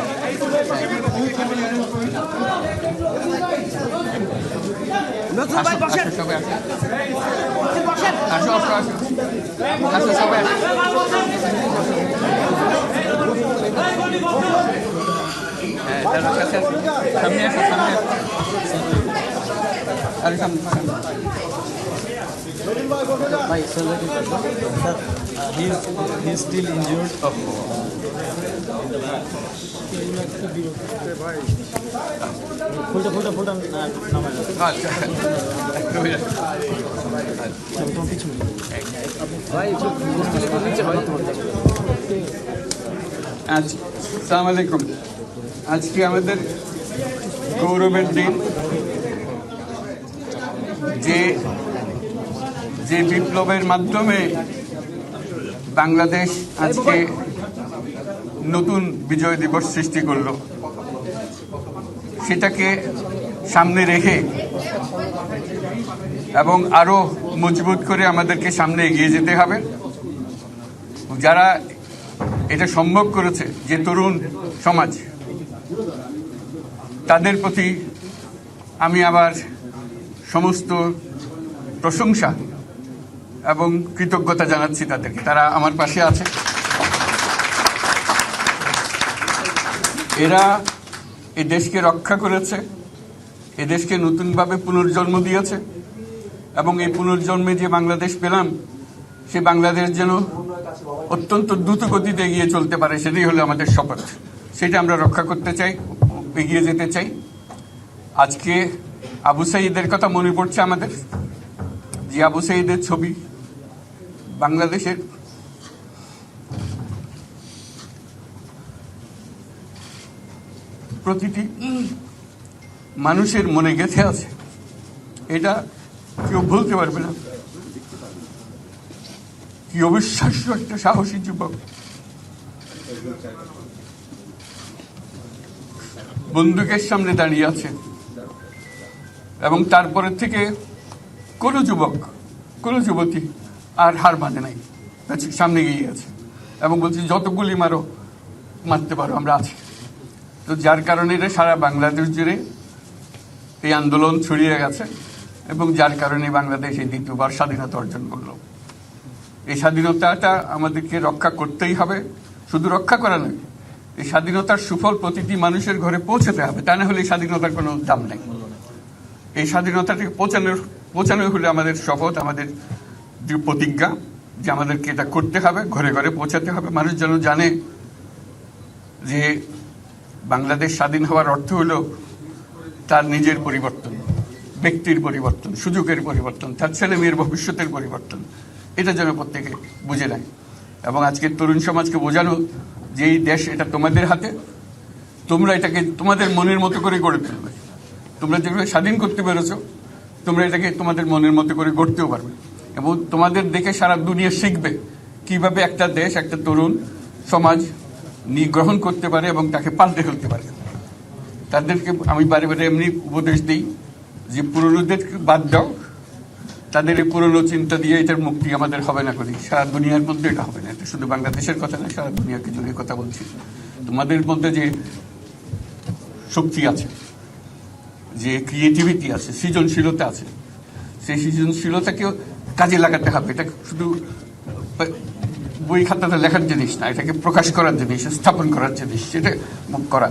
নজরুল ভাই বসেন বসেন, আসো আসো আসো আসো সবাই সামনে আসো, সামনে আরে সামনে ভাই he is still injured of ফুলটা আসসালামু আলাইকুম। আজকে আমাদের গৌরবের দিন, যে বিপ্লবের মাধ্যমে বাংলাদেশ আজকে নতুন বিজয় দিবস সৃষ্টি করলো, সেটাকে সামনে রেখে এবং আরো মজবুত করে আমাদেরকে সামনে এগিয়ে যেতে হবে। যারা এটা সম্ভব করেছে, যে তরুণ সমাজ, তাদের প্রতি আমি আবার সমস্ত প্রশংসা এবং কৃতজ্ঞতা জানাচ্ছি তাদেরকে। তারা আমার পাশে আছে। এরা এই দেশকে রক্ষা করেছে, এ দেশকে নতুনভাবে পুনর্জন্ম দিয়েছে এবং এই পুনর্জন্মে যে বাংলাদেশ পেলাম, সে বাংলাদেশ যেন অত্যন্ত দ্রুত গতিতে এগিয়ে চলতে পারে, সেটাই হলো আমাদের শপথ। সেটা আমরা রক্ষা করতে চাই, এগিয়ে যেতে চাই। আজকে আবু সাঈদের কথা মনে পড়ছে আমাদের, যে আবু সাঈদের ছবি বাংলাদেশের প্রতিটি মানুষের মনে গেঁথে আছে, এটা কেউ ভুলতে পারবে না। কি অবিশ্বাস্য একটা সাহসী যুবক, বন্দুকের সামনে দাঁড়িয়ে আছে এবং তারপরে থেকে কোনো যুবক, কোনো যুবতী আর হার মানে নাই, সামনে গিয়ে আছে। এবং বলছি যত গুলি মারো মারতে পারো, আমরা আছি। তো যার কারণে এটা সারা বাংলাদেশ জুড়ে এই আন্দোলন ছড়িয়ে গেছে এবং যার কারণে বাংলাদেশ এই দ্বিতীয়বার স্বাধীনতা অর্জন করলো। এই স্বাধীনতাটা আমাদেরকে রক্ষা করতেই হবে, শুধু রক্ষা করা নয়, এই স্বাধীনতার সুফল প্রতিটি মানুষের ঘরে পৌঁছাতে হবে, তা না হলে এই স্বাধীনতার কোনো দাম নেই। এই স্বাধীনতাটাকে পৌঁছানো হলে আমাদের শপথ, আমাদের যে প্রতিজ্ঞা যে আমাদেরকে এটা করতে হবে, ঘরে ঘরে পৌঁছাতে হবে। মানুষ যেন জানে যে বাংলাদেশ স্বাধীন হওয়ার অর্থ হলো তার নিজের পরিবর্তন, ব্যক্তির পরিবর্তন, সুযোগের পরিবর্তন, তার ছেলে মেয়ের ভবিষ্যতের পরিবর্তন। এটা যেন প্রত্যেকে বুঝে নেয় এবং আজকের তরুণ সমাজকে বোঝানো যে এই দেশ এটা তোমাদের হাতে, তোমরা এটাকে তোমাদের মনের মতো করে গড়ে তুলবে। তোমরা যেগুলো স্বাধীন করতে পেরেছো, তোমরা এটাকে তোমাদের মনের মতো করে গড়তেও পারবে এবং তোমাদের দেখে সারা দুনিয়া শিখবে কিভাবে একটা দেশ, একটা তরুণ সমাজ গ্রহণ করতে পারে এবং তাকে পাল্টে ফেলতে পারে। তাদেরকে আমি বারে বারে এমনি উপদেশ দিই যে পুরনোদের বাদ দাও, তাদের এই পুরনো চিন্তা দিয়ে এটার মুক্তি আমাদের হবে না করি, সারা দুনিয়ার মধ্যে এটা হবে না। এটা শুধু বাংলাদেশের কথা না, সারা দুনিয়াকে জুড়ে কথা বলছি। তোমাদের মধ্যে যে শক্তি আছে, যে ক্রিয়েটিভিটি আছে, সৃজনশীলতা আছে, সেই সৃজনশীলতাকেও কাজে লাগাতে হবে। এটা শুধু বই খাতাতে লেখার জিনিস না, এটাকে প্রকাশ করার জিনিস, স্থাপন করার জিনিস, সেটা করা।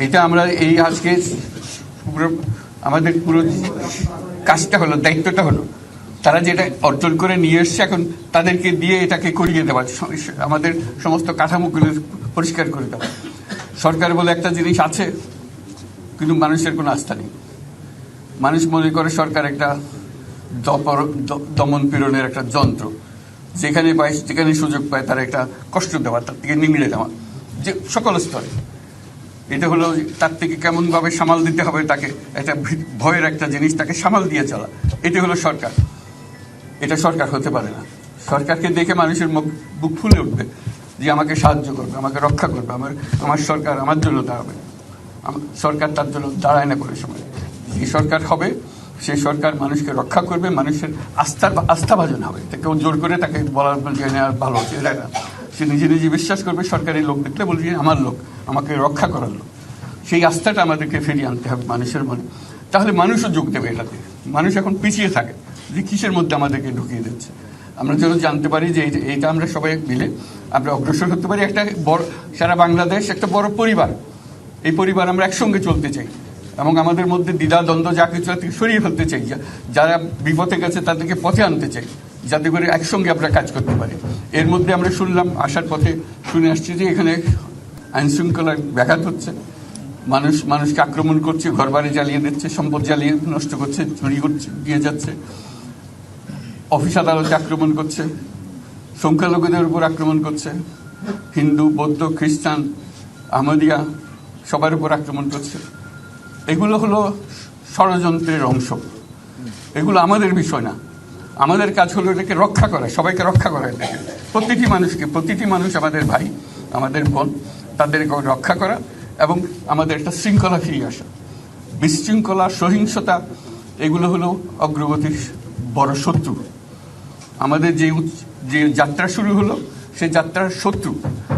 এটা আমরা এই আজকে আমাদের পুরো কাজটা হলো, দায়িত্বটা হলো তারা যেটা অর্জন করে নিয়ে এসছে, এখন তাদেরকে দিয়ে এটাকে করিয়ে দেওয়া, আমাদের সমস্ত কাঠামোগুলো পরিষ্কার করে দেওয়া। সরকার বলে একটা জিনিস আছে, কিন্তু মানুষের কোনো আস্থা নেই। মানুষ মনে করে সরকার একটা দমন পীড়নের একটা যন্ত্র, যেখানে পায়, যেখানে সুযোগ পায় তার একটা কষ্ট দেওয়া, তার থেকে নিংড়ে দেওয়া, যে সকল স্তরে। এটা হলো তার থেকে কেমনভাবে সামাল দিতে হবে তাকে, একটা ভয়ের একটা জিনিস, তাকে সামাল দিয়ে চলা। এটা হলো সরকার। এটা সরকার হতে পারে না। সরকারকে দেখে মানুষের বুক ফুলে উঠবে যে আমাকে সাহায্য করবে, আমাকে রক্ষা করবে, আমার সরকার আমার জন্য দাঁড়াবে। সরকার তার জন্য দাঁড়ায় না কোনো সময়। যে সরকার হবে সেই সরকার মানুষকে রক্ষা করবে, মানুষের আস্থাভাজন হবে। এটা কেউ জোর করে তাকে বলার ভালো হচ্ছে এটা না। সে নিজে নিজে বিশ্বাস করবে, সরকারি লোক দেখলে বলবে আমার লোক, আমাকে রক্ষা করার লোক। সেই আস্থাটা আমাদেরকে ফিরিয়ে আনতে হবে মানুষের মনে, তাহলে মানুষও যোগ দেবে এটাতে। মানুষ এখন পিছিয়ে থাকে যে কিসের মধ্যে আমাদেরকে ঢুকিয়ে দিচ্ছে। আমরা যেন জানতে পারি যে এইটা আমরা সবাই মিলে আমরা অগ্রসর হতে পারি। একটা বড়, সারা বাংলাদেশ একটা বড় পরিবার, এই পরিবার আমরা একসঙ্গে চলতে চাই এবং আমাদের মধ্যে দ্বিধা দ্বন্দ্ব যা কিছু থেকে সরিয়ে ফেলতে চাই। যারা বিপথে গেছে তাদেরকে পথে আনতে চাই, যাতে করে একসঙ্গে আমরা কাজ করতে পারি। এর মধ্যে আমরা শুনলাম, আসার পথে শুনে আসছি যে এখানে আইন শৃঙ্খলার ব্যাঘাত হচ্ছে, মানুষকে আক্রমণ করছে, ঘরবাড়ি জ্বালিয়ে দিচ্ছে, সম্পদ জ্বালিয়ে নষ্ট করছে, চুরি করছে, দিয়ে যাচ্ছে, অফিস আদালতে আক্রমণ করছে, সংখ্যালঘুদের উপর আক্রমণ করছে, হিন্দু, বৌদ্ধ, খ্রিস্টান, আহমদিয়া সবার উপর আক্রমণ করছে। এগুলো হলো ষড়যন্ত্রের অংশ। এগুলো আমাদের বিষয় না। আমাদের কাজ হলো এটাকে রক্ষা করা, সবাইকে রক্ষা করা, এটাকে প্রতিটি মানুষকে, প্রতিটি মানুষ আমাদের ভাই, আমাদের বোন, তাদেরকে রক্ষা করা এবং আমাদের একটা শৃঙ্খলা ফিরিয়ে আসা। বিশৃঙ্খলা, সহিংসতা এগুলো হলো অগ্রগতির বড় শত্রু। আমাদের যে যাত্রা শুরু হলো সেই যাত্রার শত্রু,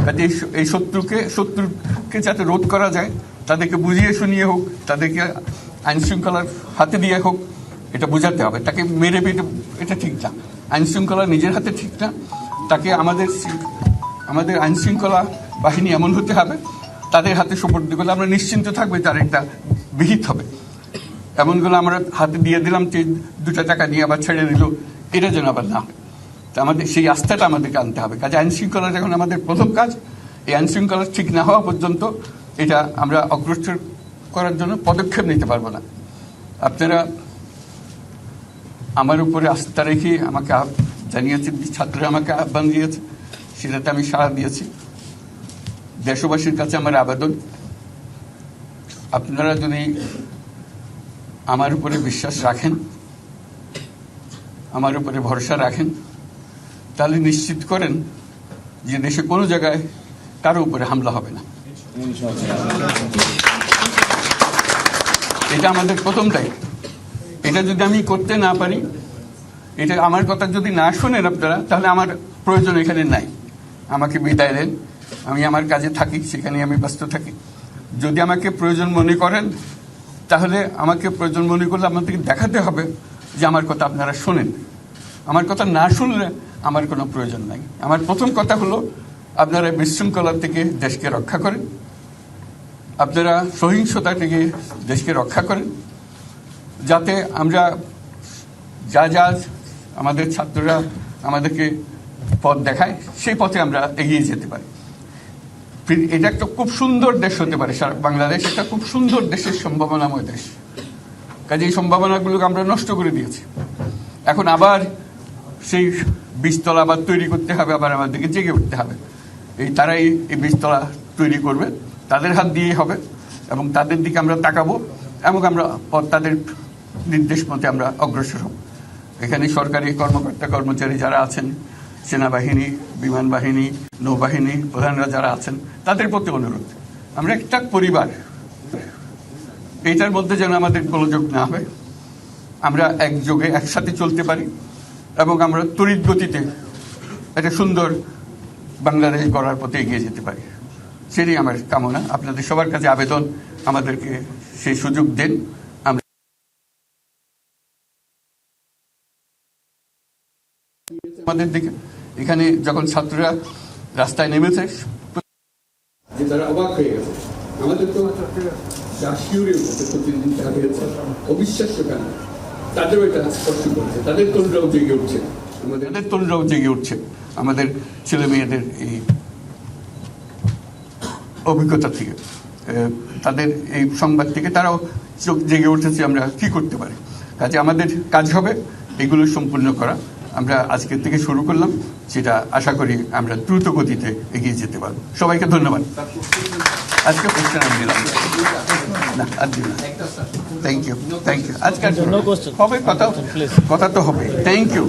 কাজে এই শত্রুকে যাতে রোধ করা যায়, তাদেরকে বুঝিয়ে শুনিয়ে হোক, তাদেরকে আইন শৃঙ্খলার হাতে দিয়ে হোক, এটা বোঝাতে হবে। তাকে মেরে পেটে এটা ঠিক না, আইন শৃঙ্খলা নিজের হাতে ঠিক না। তাকে আমাদের আইন শৃঙ্খলা বাহিনী এমন হতে হবে, তাদের হাতে সুপর্দ করলে আমরা নিশ্চিন্ত থাকবে তার একটা বিহিত হবে। এমনগুলো আমরা হাতে দিয়ে দিলাম, 2 টাকা নিয়ে আবার ছেড়ে দিল, এটা যেন আবার না হয়। তা আমাদের সেই আস্থাটা আমাদেরকে আনতে হবে। কাজে আইন শৃঙ্খলা যখন আমাদের প্রথম কাজ, এই আইন শৃঙ্খলা ঠিক না হওয়া পর্যন্ত এটা আমরা অগ্রসর করার জন্য পদক্ষেপ নিতে পারবো না। আপনারা আমার উপরে আস্থা রেখে আমাকে জানিয়েছে, ছাত্ররা আমাকে আহ্বান দিয়েছে, সেটাতে আমি সাড়া দিয়েছি। দেশবাসীর কাছে আমার আবেদন, আপনারা যদি আমার উপরে বিশ্বাস রাখেন, আমার উপরে ভরসা রাখেন, তাহলে নিশ্চিত করেন যে দেশে কোনো জায়গায় কারো উপরে হামলা হবে না। এটা আমাদের প্রথম দায়িত্ব। এটা যদি আমি করতে না পারি, এটা আমার কথা যদি না শোনেন আপনারা, তাহলে আমার প্রয়োজন এখানে নাই। আমাকে বিদায় দেন, আমি আমার কাজে থাকি, সেখানে আমি ব্যস্ত থাকি। যদি আমাকে প্রয়োজন মনে করেন তাহলে আমাকে প্রয়োজন মনে করলে আপনাদেরকে দেখাতে হবে যে আমার কথা আপনারা শোনেন। আমার কথা না শুনলে আমার কোনো প্রয়োজন নাই। আমার প্রথম কথা হলো আপনারা বিশৃঙ্খলা থেকে দেশকে রক্ষা করেন, আপনারা সহিংসতা থেকে দেশকে রক্ষা করেন, যাতে আমরা যা আমাদের ছাত্ররা আমাদেরকে পথ দেখায় সেই পথে আমরা এগিয়ে যেতে পারি। এটা একটা খুব সুন্দর দেশ হতে পারে, সারা বাংলাদেশ একটা খুব সুন্দর দেশের সম্ভাবনাময় দেশ। কাজে এই সম্ভাবনাগুলোকে আমরা নষ্ট করে দিয়েছি। এখন আবার সেই বীজতলা আবার তৈরি করতে হবে, আবার আমাদেরকে জেগে উঠতে হবে। তারাই এই বীজতলা তৈরি করবে, তাদের হাত দিয়েই হবে, এবং তাদের দিকে আমরা তাকাবো এবং আমরা তাদের নির্দেশ মতে আমরা অগ্রসর হব। এখানে সরকারি কর্মকর্তা কর্মচারী যারা আছেন, সেনাবাহিনী, বিমান বাহিনী, নৌবাহিনী প্রধানরা যারা আছেন, তাদের প্রতি অনুরোধ, আমরা একটা পরিবার, এইটার মধ্যে যেন আমাদের গোলযোগ না হয়, আমরা একযোগে একসাথে চলতে পারি এবং আমরা তড়িৎ গতিতে একটা সুন্দর বাংলাদেশ গড়ার পথে এগিয়ে যেতে পারি। সেটাই আমার কামনা। আপনাদের সবার কাছে আবেদন, আমাদেরকে সেই সুযোগ দেন। আমরা আমাদের দিকে এখানে যখন ছাত্ররা রাস্তায় নেমেছে, যে তারা অবাক হয়ে গেছে। আমাদের তো অবিশ্বাস্য কেন, তাদেরও এটা স্পর্শ করছে, তাদের তরুণরাও জেগে উঠছে, আমাদের তরুণরাও জেগে উঠছে আমাদের ছেলে মেয়েদের এই অভিজ্ঞতা থেকে, তাদের এই সংবাদ থেকে তারাও চোখ জেগে উঠেছে আমরা কি করতে পারি। কাজে আমাদের কাজ হবে এগুলো সম্পূর্ণ করা। আমরা আজকের থেকে শুরু করলাম, সেটা আশা করি আমরা দ্রুত গতিতে এগিয়ে যেতে পারবো। সবাইকে ধন্যবাদ। আজকে কোশ্চেন আমি দিলাম না, আর দিন না। Thank you. আজকের হবে কথা তো হবে। Thank you.